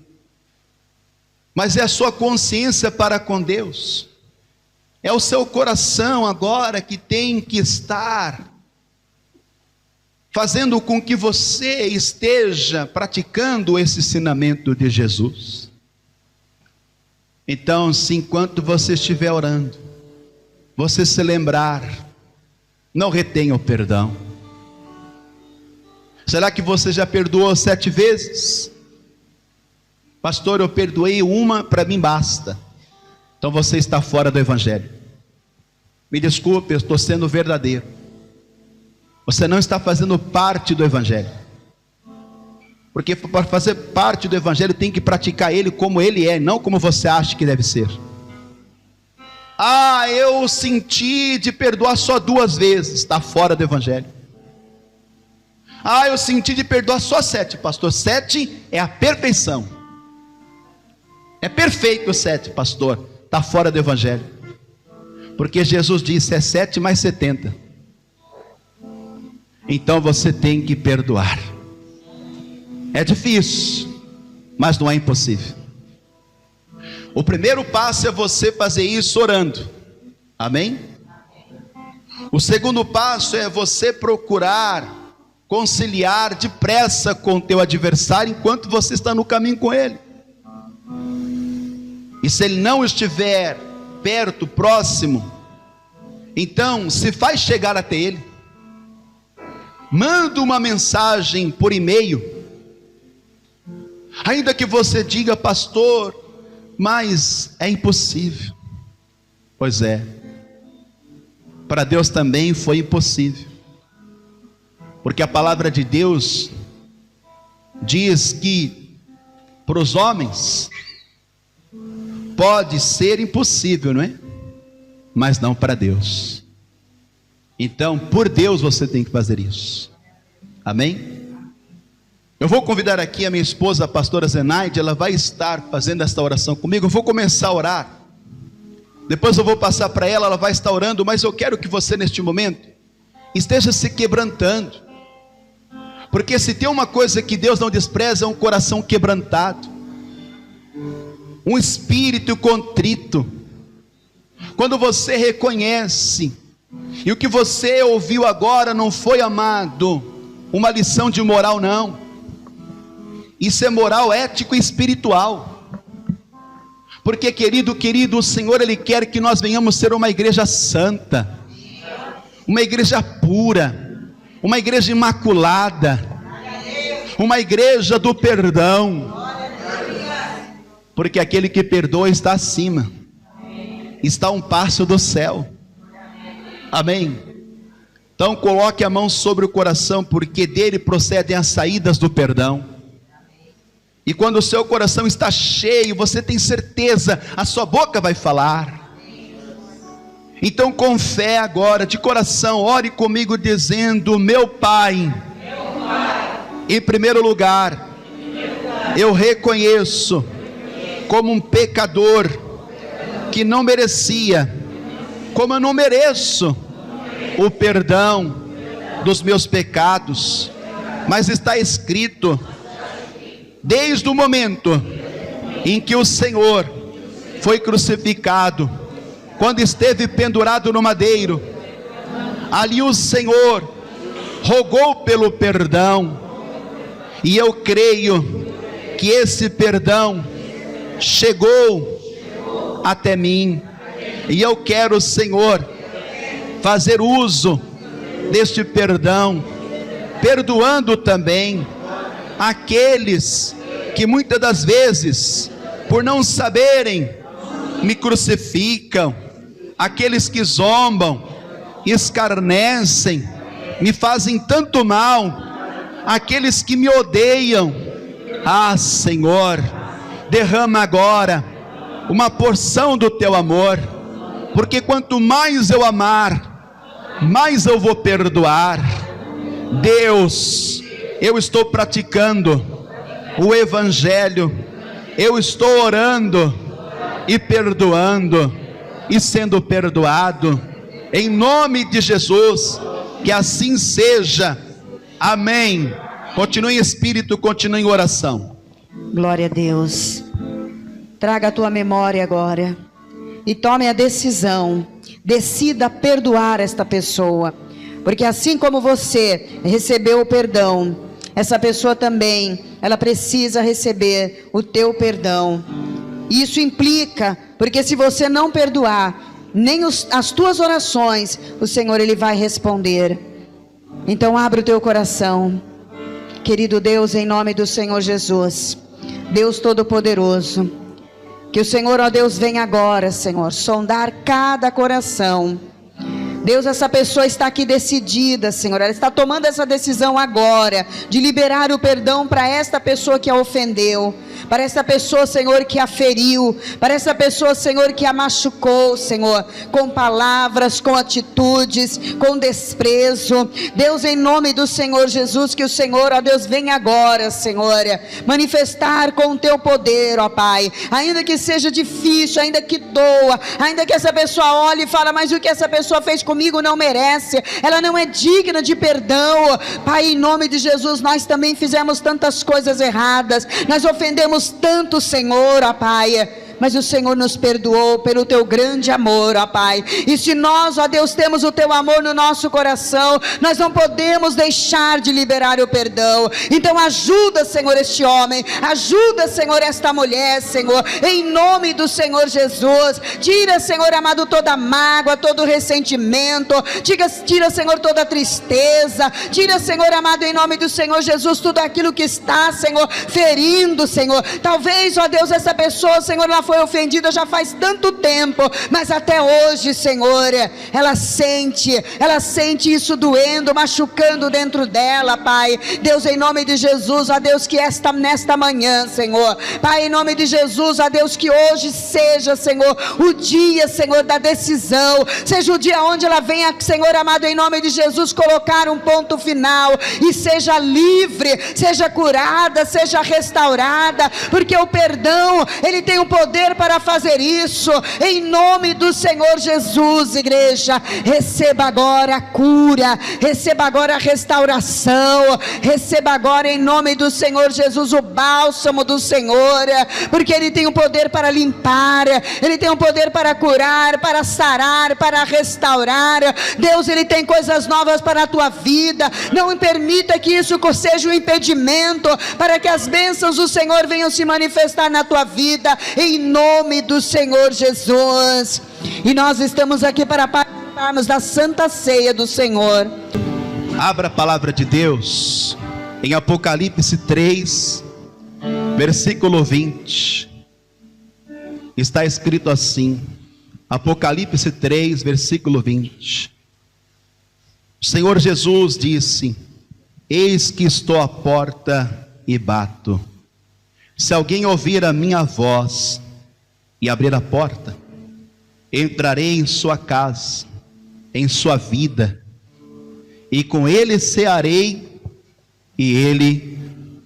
mas é a sua consciência para com Deus, é o seu coração agora que tem que estar fazendo com que você esteja praticando esse ensinamento de Jesus. Então, se enquanto você estiver orando, você se lembrar, não retenha o perdão. Será que você já perdoou 7 vezes? Pastor, eu perdoei uma, para mim basta. Então você está fora do Evangelho. Me desculpe, eu estou sendo verdadeiro. Você não está fazendo parte do Evangelho. Porque para fazer parte do Evangelho tem que praticar ele como ele é, não como você acha que deve ser. Ah, eu senti de perdoar só 2 vezes, está fora do Evangelho. Ah, eu senti de perdoar só 7, pastor. 7 é a perfeição. É perfeito o 7, pastor. Está fora do Evangelho. Porque Jesus disse: é 7 mais 70. Então você tem que perdoar. É difícil, mas não é impossível. O primeiro passo é você fazer isso orando. Amém? O segundo passo é você procurar conciliar depressa com o teu adversário enquanto você está no caminho com ele. E se ele não estiver perto, próximo, então se faz chegar até ele. Manda uma mensagem por e-mail. Ainda que você diga: pastor, mas é impossível. Pois é, para Deus também foi impossível. Porque a palavra de Deus diz que para os homens pode ser impossível, não é? Mas não para Deus. Então, por Deus você tem que fazer isso. Amém? Eu vou convidar aqui a minha esposa, a pastora Zenaide. Ela vai estar fazendo esta oração comigo. Eu vou começar a orar. Depois eu vou passar para ela, ela vai estar orando. Mas eu quero que você neste momento esteja se quebrantando. Porque se tem uma coisa que Deus não despreza, é um coração quebrantado, um espírito contrito, quando você reconhece, e o que você ouviu agora não foi, amado, uma lição de moral, não. Isso é moral, ético e espiritual. Porque, querido, o Senhor, Ele quer que nós venhamos ser uma igreja santa, uma igreja pura, uma igreja imaculada, uma igreja do perdão. Porque aquele que perdoa está acima, está a um passo do céu. Amém? Então coloque a mão sobre o coração, porque dele procedem as saídas do perdão. E quando o seu coração está cheio, você tem certeza, a sua boca vai falar. Então com fé agora, de coração, ore comigo dizendo: meu Pai, em primeiro lugar, eu reconheço como um pecador que não merecia, como eu não mereço o perdão dos meus pecados, mas está escrito, desde o momento em que o Senhor foi crucificado, quando esteve pendurado no madeiro, ali o Senhor rogou pelo perdão, e eu creio que esse perdão chegou até mim, e eu quero, Senhor, fazer uso deste perdão, perdoando também aqueles que muitas das vezes, por não saberem, me crucificam, aqueles que zombam, escarnecem, me fazem tanto mal, aqueles que me odeiam. Ah, Senhor, derrama agora uma porção do teu amor, porque quanto mais eu amar, mais eu vou perdoar. Deus, eu estou praticando o Evangelho, eu estou orando e perdoando e sendo perdoado, em nome de Jesus, que assim seja. Amém. Continue em espírito, continue em oração. Glória a Deus. Traga a tua memória agora e tome a decisão, decida perdoar esta pessoa, porque assim como você recebeu o perdão, essa pessoa também, ela precisa receber o teu perdão. Isso implica, porque se você não perdoar, nem as tuas orações, o Senhor, Ele vai responder. Então abre o teu coração, querido Deus, em nome do Senhor Jesus, Deus Todo-Poderoso, que o Senhor, ó Deus, venha agora, Senhor, sondar cada coração. Deus, essa pessoa está aqui decidida, Senhor, ela está tomando essa decisão agora, de liberar o perdão para esta pessoa que a ofendeu, para essa pessoa, Senhor, que a feriu, para essa pessoa, Senhor, que a machucou, Senhor, com palavras, com atitudes, com desprezo. Deus, em nome do Senhor Jesus, que o Senhor, ó Deus, venha agora, Senhor, manifestar com o teu poder, ó Pai, ainda que seja difícil, ainda que doa, ainda que essa pessoa olhe e fale, mas o que essa pessoa fez comigo não merece, ela não é digna de perdão. Pai, em nome de Jesus, nós também fizemos tantas coisas erradas, nós ofendemos tanto, Senhor, ó Pai, mas o Senhor nos perdoou pelo teu grande amor, ó Pai. E se nós, ó Deus, temos o teu amor no nosso coração, nós não podemos deixar de liberar o perdão. Então ajuda, Senhor, este homem, ajuda, Senhor, esta mulher, Senhor, em nome do Senhor Jesus. Tira, Senhor amado, toda mágoa, todo ressentimento, tira, Senhor, toda tristeza, tira, Senhor amado, em nome do Senhor Jesus, tudo aquilo que está, Senhor, ferindo, Senhor. Talvez, ó Deus, essa pessoa, Senhor, ela foi ofendida já faz tanto tempo, mas até hoje, Senhor, ela sente isso doendo, machucando dentro dela, Pai. Deus, em nome de Jesus, ó Deus, que nesta manhã, Senhor, Pai, em nome de Jesus, ó Deus, que hoje seja, Senhor, o dia, Senhor, da decisão, seja o dia onde ela venha, Senhor amado, em nome de Jesus, colocar um ponto final, e seja livre, seja curada, seja restaurada, porque o perdão, ele tem o poder poder para fazer isso, em nome do Senhor Jesus. Igreja, receba agora a cura, receba agora a restauração, receba agora em nome do Senhor Jesus o bálsamo do Senhor, porque Ele tem o poder para limpar, Ele tem o poder para curar, para sarar, para restaurar. Deus, Ele tem coisas novas para a tua vida. Não permita que isso seja um impedimento para que as bênçãos do Senhor venham se manifestar na tua vida, em nome do Senhor Jesus. E nós estamos aqui para participarmos da Santa Ceia do Senhor. Abra a palavra de Deus em Apocalipse 3, versículo 20. Está escrito assim, Apocalipse 3, versículo 20. O Senhor Jesus disse: eis que estou à porta e bato. Se alguém ouvir a minha voz e abrir a porta, entrarei em sua casa, em sua vida, e com ele cearei, e ele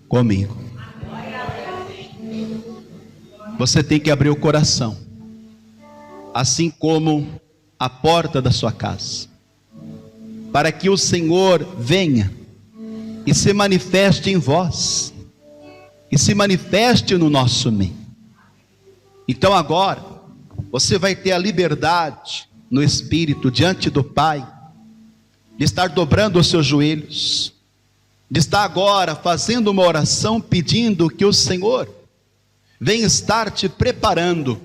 comigo. Você tem que abrir o coração, assim como a porta da sua casa, para que o Senhor venha e se manifeste em vós, e se manifeste no nosso meio. Então agora, você vai ter a liberdade no Espírito, diante do Pai, de estar dobrando os seus joelhos, de estar agora fazendo uma oração, pedindo que o Senhor venha estar te preparando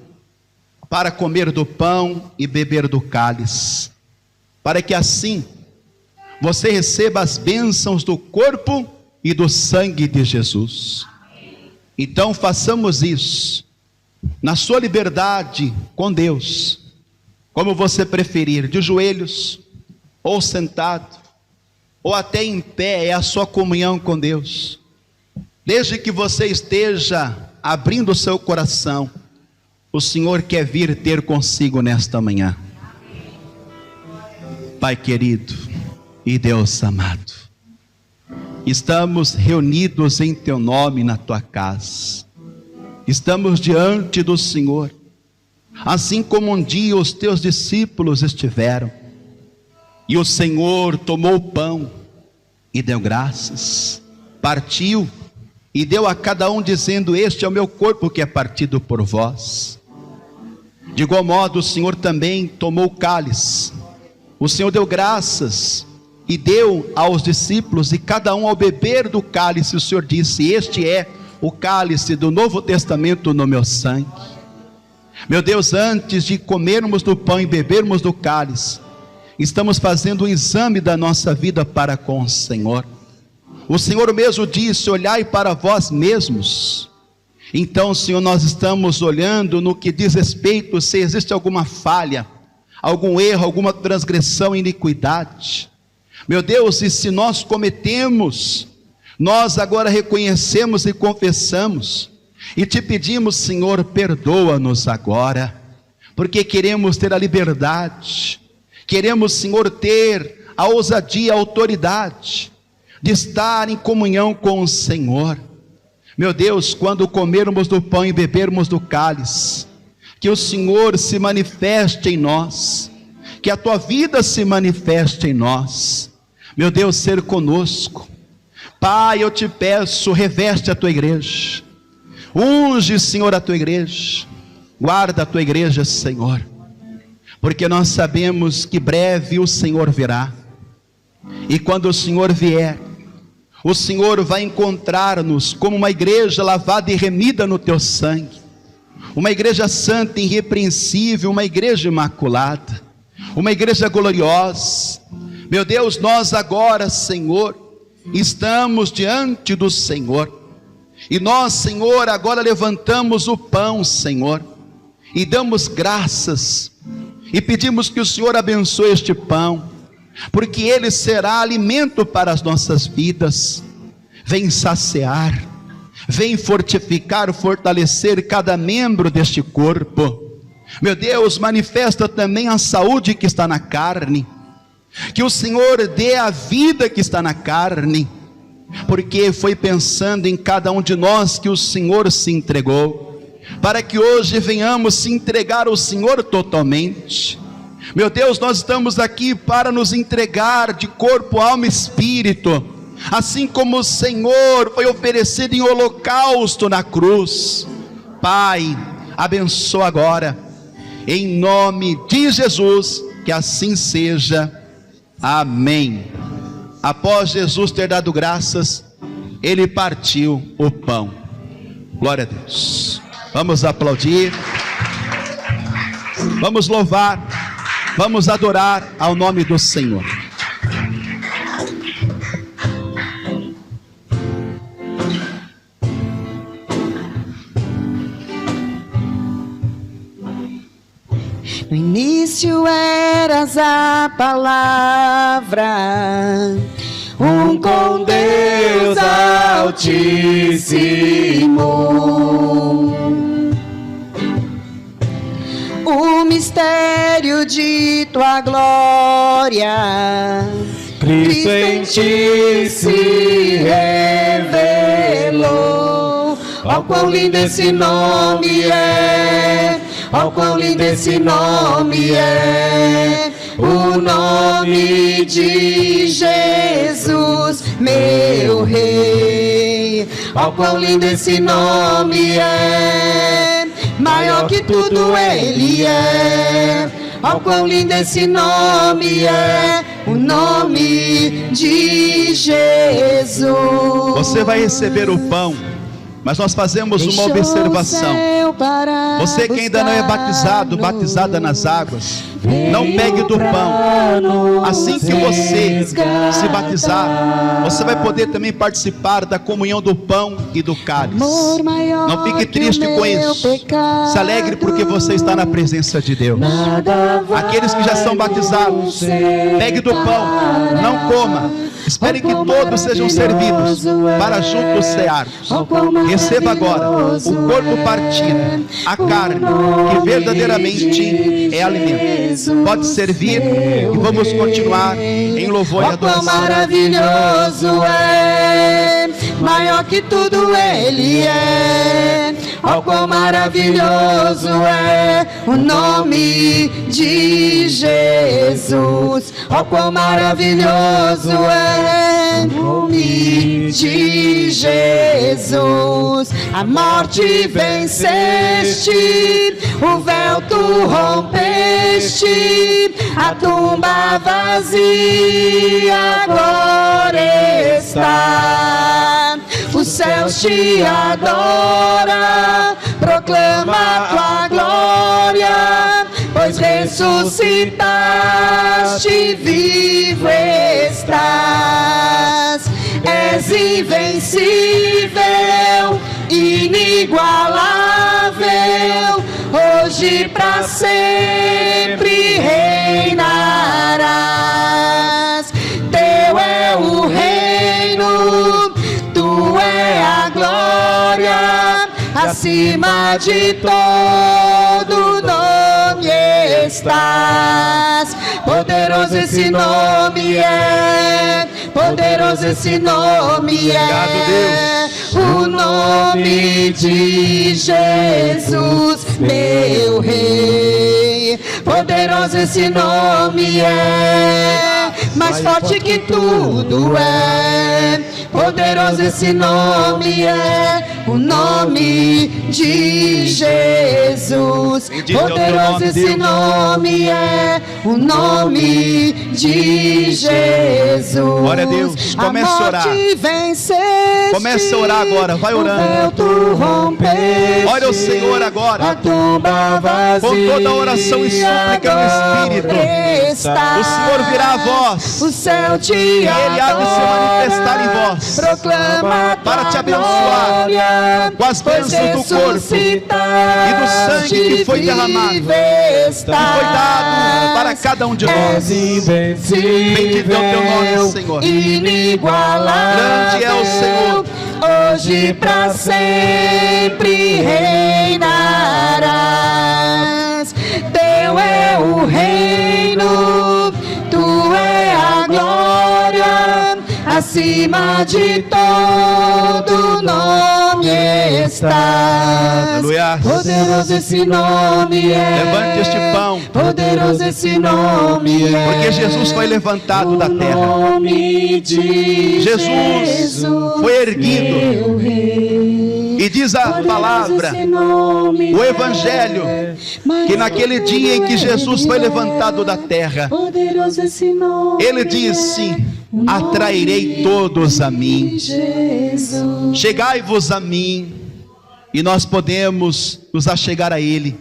para comer do pão e beber do cálice, para que assim você receba as bênçãos do corpo e do sangue de Jesus. Então façamos isso, na sua liberdade com Deus, como você preferir, de joelhos, ou sentado, ou até em pé, é a sua comunhão com Deus. Desde que você esteja abrindo o seu coração, o Senhor quer vir ter consigo nesta manhã. Pai querido e Deus amado, estamos reunidos em teu nome na tua casa, estamos diante do Senhor, assim como um dia os teus discípulos estiveram, e o Senhor tomou o pão e deu graças, partiu e deu a cada um dizendo: este é o meu corpo que é partido por vós. De igual modo o Senhor também tomou o cálice, o Senhor deu graças e deu aos discípulos, e cada um ao beber do cálice, o Senhor disse: este é o cálice do Novo Testamento no meu sangue. Meu Deus, antes de comermos do pão e bebermos do cálice, estamos fazendo um exame da nossa vida para com o Senhor. O Senhor mesmo disse: olhai para vós mesmos. Então, Senhor, nós estamos olhando no que diz respeito, se existe alguma falha, algum erro, alguma transgressão, iniquidade. Meu Deus, e se nós cometemos, nós agora reconhecemos e confessamos, e te pedimos, Senhor, perdoa-nos agora, porque queremos ter a liberdade, queremos, Senhor, ter a ousadia, a autoridade, de estar em comunhão com o Senhor. Meu Deus, quando comermos do pão e bebermos do cálice, que o Senhor se manifeste em nós, que a tua vida se manifeste em nós. Meu Deus, ser conosco. Pai, eu te peço, reveste a tua igreja, unge, Senhor, a tua igreja, guarda a tua igreja, Senhor, porque nós sabemos que breve o Senhor virá, e quando o Senhor vier, o Senhor vai encontrar-nos como uma igreja lavada e remida no teu sangue, uma igreja santa e irrepreensível, uma igreja imaculada, uma igreja gloriosa. Meu Deus, nós agora, Senhor, estamos diante do Senhor, e nós, Senhor, agora levantamos o pão, Senhor, e damos graças, e pedimos que o Senhor abençoe este pão, porque ele será alimento para as nossas vidas. Vem saciar, vem fortificar, fortalecer cada membro deste corpo. Meu Deus, manifesta também a saúde que está na carne, que o Senhor dê a vida que está na carne, porque foi pensando em cada um de nós que o Senhor se entregou. para que hoje venhamos se entregar ao Senhor totalmente. Meu Deus, nós estamos aqui para nos entregar de corpo, alma e espírito, assim como o Senhor foi oferecido em holocausto na cruz. Pai, abençoa agora, em nome de Jesus, que assim seja, amém. Após Jesus ter dado graças, ele partiu o pão. Glória a Deus. Vamos aplaudir, vamos louvar, vamos adorar ao nome do Senhor. No início eras a palavra, com Deus Altíssimo. O mistério de tua glória, Cristo em ti se revelou. Ó, quão lindo esse nome é! Ó, quão lindo esse nome é! O nome de Jesus, meu Rei. Ó, quão lindo esse nome é! Maior que tudo ele é. Ó, quão lindo esse nome é! O nome de Jesus. Você vai receber o pão, mas nós fazemos uma observação. Você que ainda não é batizado, batizada nas águas, não pegue do pão. Assim que você se batizar, você vai poder também participar da comunhão do pão e do cálice. Não fique triste com isso. Se alegre porque você está na presença de Deus. Aqueles que já são batizados, pegue do pão, não coma. Espere que todos sejam servidos para juntos cearmos. Receba agora o corpo partido, a carne que verdadeiramente é alimento. Pode servir e vamos continuar em louvor e adoração. Quão maravilhoso é, maior que tudo ele é. Ó, quão maravilhoso é o nome de Jesus. Ó, quão maravilhoso é o nome de Jesus. A morte venceste, o véu tu rompeste, a tumba vazia agora está. Os céus te adoram, proclama tua glória, pois ressuscitaste, vivo estás. És invencível, inigualável, hoje pra sempre reinarás. Teu é o reino, tu é a glória, acima de todo nome estás. Poderoso esse nome é, poderoso esse nome é. O nome de Jesus, meu Rei. Poderoso esse nome é, mais forte que tudo é. Poderoso esse nome é, o nome de Jesus. Poderoso esse nome é, o nome de Jesus. Glória a Deus. Comece a orar. Comece a orar agora. Vai orando. Ore ao Senhor agora, com toda a oração e súplica no Espírito. O Senhor virá a vós, o céu te e Ele há de se manifestar em vós, para te abençoar com as bênçãos do corpo e do sangue que foi derramado, que foi dado para cada um de nós. Bendito é o teu nome, Senhor. Grande é o Senhor. Hoje pra sempre reinarás. Teu é o reino, tu é a glória, acima de todo nome está. Aleluia. Poderoso esse nome é. Levante este pão. Poderoso esse nome é. Porque Jesus foi levantado da terra. Nome de Jesus foi erguido. E diz a palavra, o Evangelho, que naquele dia em que Jesus foi levantado da terra, ele disse: atrairei todos a mim, chegai-vos a mim. E nós podemos nos achegar a ele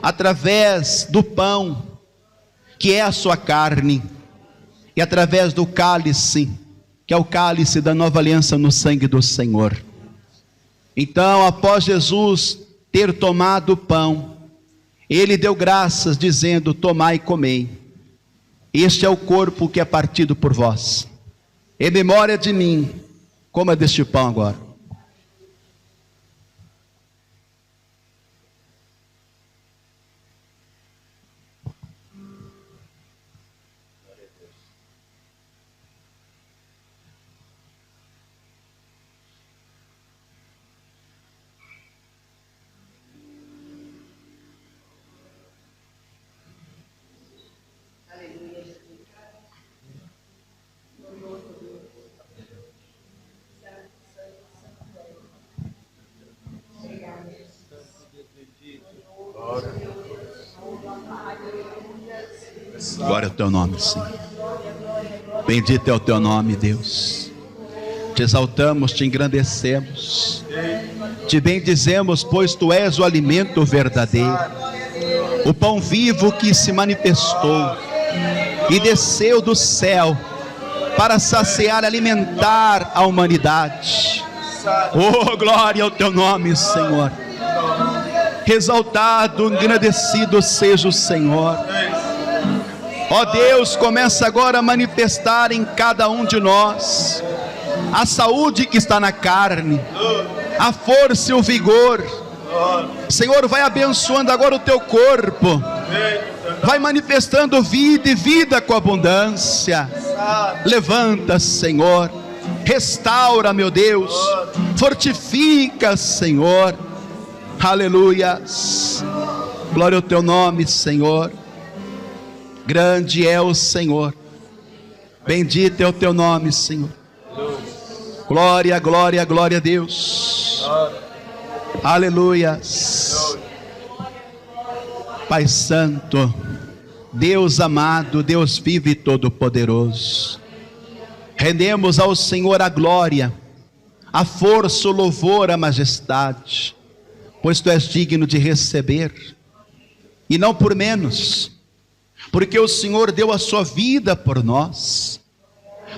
através do pão, que é a sua carne, e através do cálice, que é o cálice da nova aliança no sangue do Senhor. Então, após Jesus ter tomado o pão, ele deu graças, dizendo: tomai e comei, este é o corpo que é partido por vós, em memória de mim. Coma deste pão agora. Glória ao teu nome, Senhor. Bendito é o teu nome, Deus. Te exaltamos, te engrandecemos, te bendizemos, pois tu és o alimento verdadeiro, o pão vivo que se manifestou e desceu do céu para saciar, alimentar a humanidade. Oh, glória ao teu nome, Senhor. Exaltado, engrandecido seja o Senhor. Ó Deus, começa agora a manifestar em cada um de nós a saúde que está na carne, a força e o vigor. Senhor, vai abençoando agora o teu corpo, vai manifestando vida e vida com abundância. Levanta, Senhor, restaura, meu Deus, fortifica, Senhor. Aleluias. Glória ao teu nome, Senhor. Grande é o Senhor, bendito é o teu nome, Senhor. Glória, glória, glória a Deus. Aleluias. Pai Santo, Deus amado, Deus vivo e todo-poderoso, rendemos ao Senhor a glória, a força, o louvor, a majestade, pois tu és digno de receber, e não por menos, porque o Senhor deu a sua vida por nós,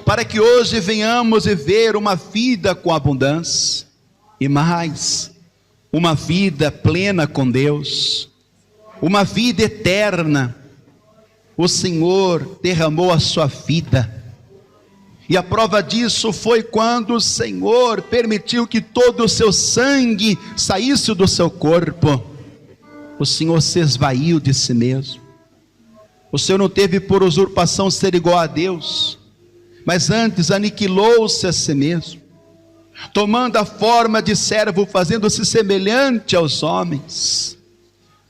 para que hoje venhamos viver uma vida com abundância, e mais, uma vida plena com Deus, uma vida eterna. O Senhor derramou a sua vida, e a prova disso foi quando o Senhor permitiu que todo o seu sangue saísse do seu corpo. O Senhor se esvaiu de si mesmo. O Senhor não teve por usurpação ser igual a Deus, mas antes aniquilou-se a si mesmo, tomando a forma de servo, fazendo-se semelhante aos homens.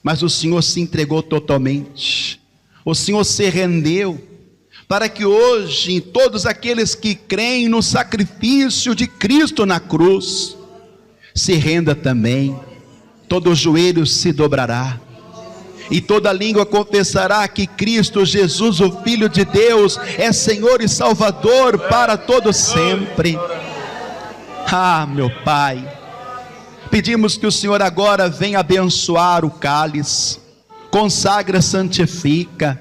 Mas o Senhor se entregou totalmente, o Senhor se rendeu, para que hoje todos aqueles que creem no sacrifício de Cristo na cruz, se renda também. Todo joelho se dobrará, e toda língua confessará que Cristo Jesus, o Filho de Deus, é Senhor e Salvador para todo sempre. Ah, meu Pai, pedimos que o Senhor agora venha abençoar o cálice, consagra, santifica.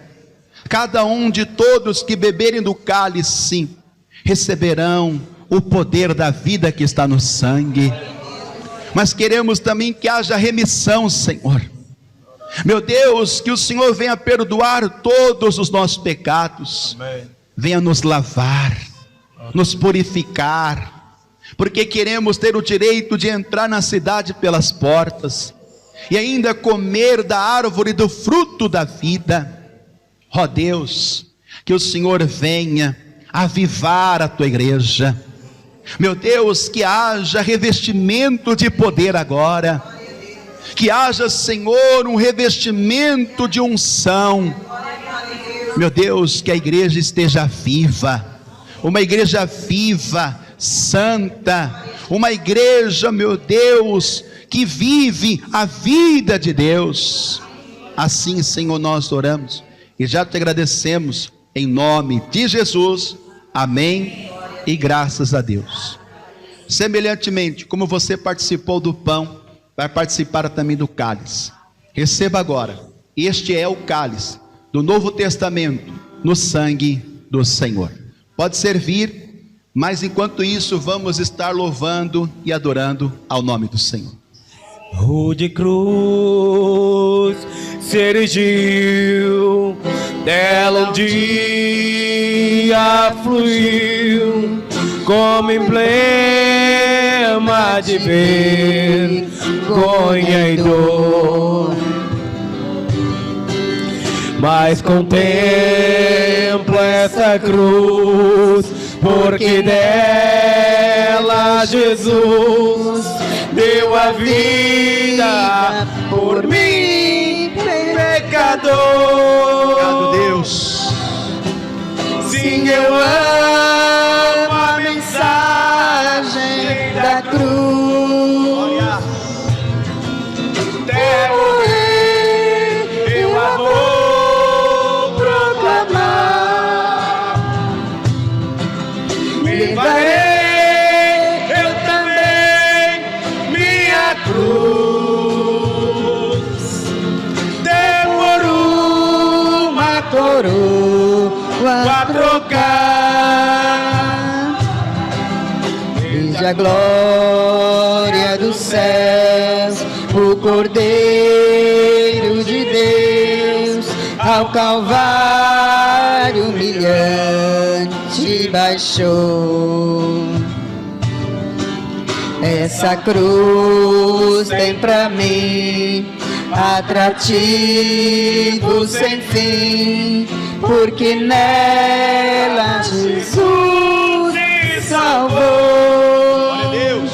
Cada um de todos que beberem do cálice receberão o poder da vida que está no sangue. Mas queremos também que haja remissão, Senhor. Meu Deus, que o Senhor venha perdoar todos os nossos pecados. Amém. Venha nos lavar, nos purificar, porque queremos ter o direito de entrar na cidade pelas portas, e ainda comer da árvore do fruto da vida. Ó Deus, que o Senhor venha avivar a tua igreja. Meu Deus, que haja revestimento de poder agora, que haja, Senhor, um revestimento de unção. Meu Deus, que a igreja esteja viva, uma igreja viva, santa, uma igreja, meu Deus, que vive a vida de Deus. Assim, Senhor, nós oramos e já te agradecemos em nome de Jesus. Amém e graças a Deus. Semelhantemente, como você participou do pão, vai participar também do cálice. Receba agora, este é o cálice do Novo Testamento, no sangue do Senhor. Pode servir, mas enquanto isso vamos estar louvando e adorando ao nome do Senhor. Rude cruz se erigiu, dela um dia fluiu, como emblema de vergonha e dor. Mas contempla essa cruz, porque dela Jesus deu a vida por mim, pecador. Obrigado, Deus. Sim, eu amo a mensagem da cruz. Até morrer eu a vou proclamar. Levarei eu também minha cruz, por uma coroa a trocar. Desde a glória dos céus, o Cordeiro de Deus ao Calvário humilhante baixou. Essa cruz tem pra mim atrativo sem fim, porque nela Jesus me salvou. Glória a Deus.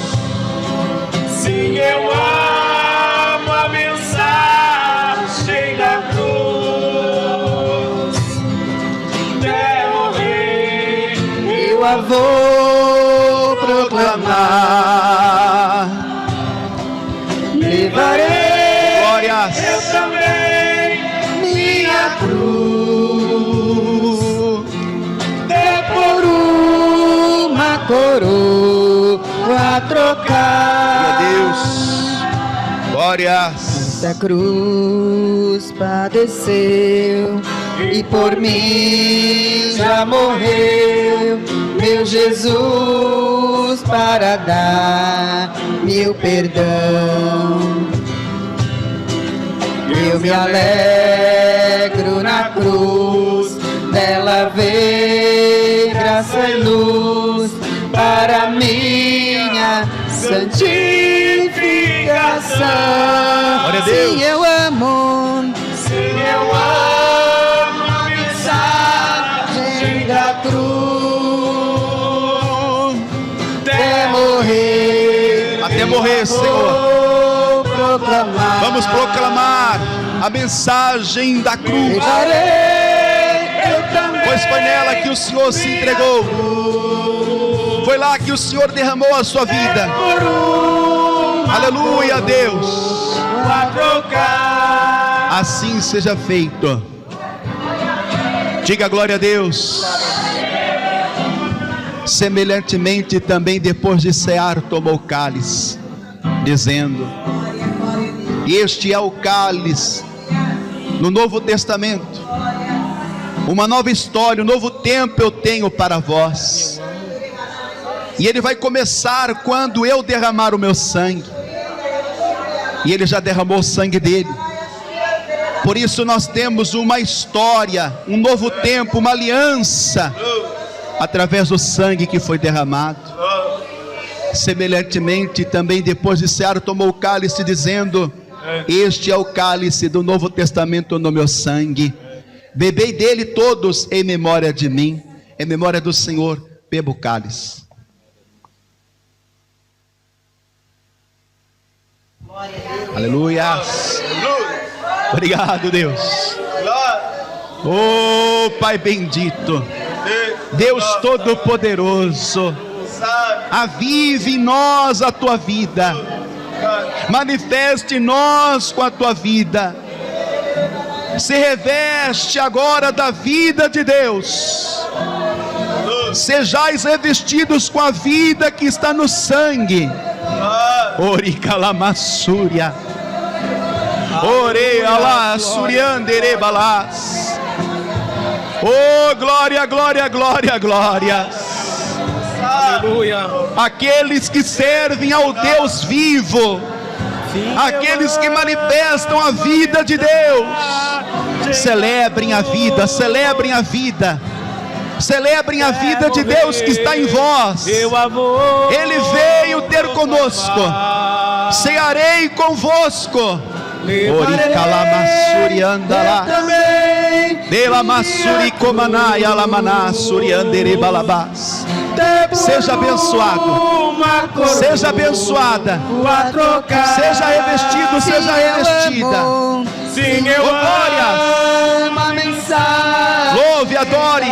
Sim, eu amo a mensagem da cruz. Até morrer eu a vou proclamar. Levarei Glórias. eu também minha cruz, por uma coroa a trocar. Glória a Deus. Glórias. Essa cruz padeceu e por mim já morreu, meu Jesus, para dar-me o perdão. Eu me alegro na cruz, dela veio graça e luz para minha santificação. Glória a Deus. Sim, eu amo. Sim, eu amo a mensagem da cruz. Até morrer, Até morrer, Senhor. vou proclamar. Vamos proclamar a mensagem da cruz, Levarei eu também pois foi nela que o Senhor se entregou, foi lá que o Senhor derramou a sua vida. Aleluia, Deus. a trocar. Assim seja feito. Diga glória a Deus. Semelhantemente também, depois de cear, tomou o cálice, dizendo: este é o cálice no Novo Testamento, uma nova história, um novo tempo eu tenho para vós. E ele vai começar quando eu derramar o meu sangue. E ele já derramou o sangue dele. Por isso nós temos uma história, um novo tempo, uma aliança, através do sangue que foi derramado. Semelhantemente também, depois de cear, tomou o cálice, dizendo: este é o cálice do Novo Testamento no meu sangue. Bebei dele todos em memória de mim. em memória do Senhor, beba o cálice. Aleluia. Obrigado, Deus. Oh, Pai bendito, Deus Todo-Poderoso, avive em nós a tua vida, manifeste em nós com a tua vida, se reveste agora da vida de Deus, sejais revestidos com a vida que está no sangue. Oricalamassúria, Oreala Suriandere Balas. Oh, glória, glória, glória, glória. Aleluia. Aqueles que servem ao Deus vivo, aqueles que manifestam a vida de Deus, celebrem a vida, celebrem a vida, celebrem a vida de Deus que está em vós. Ele veio ter conosco, cearei convosco. Oricalamassuri andala, dela massuri comanai alamaná suriandere balabás. Seja abençoado, seja abençoada, seja revestido, seja revestida. Sim, eu amo a mensagem. Louve, adore.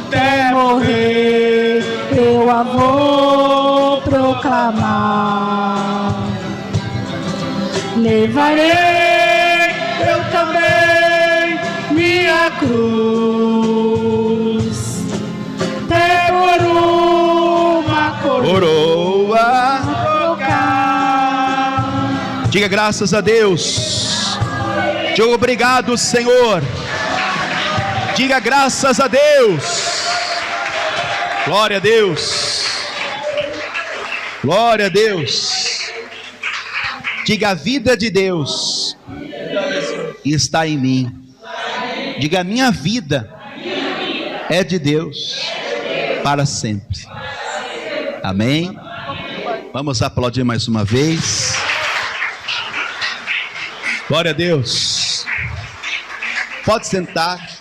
Até morrer eu a vou proclamar. Levarei eu também minha cruz, até por uma coroa trocar. Diga graças a Deus. Diga obrigado, Senhor. Diga graças a Deus. Glória a Deus. Glória a Deus. Diga: a vida de Deus está em mim. Diga: a minha vida é de Deus para sempre. Amém. Vamos aplaudir mais uma vez. Glória a Deus. Pode sentar.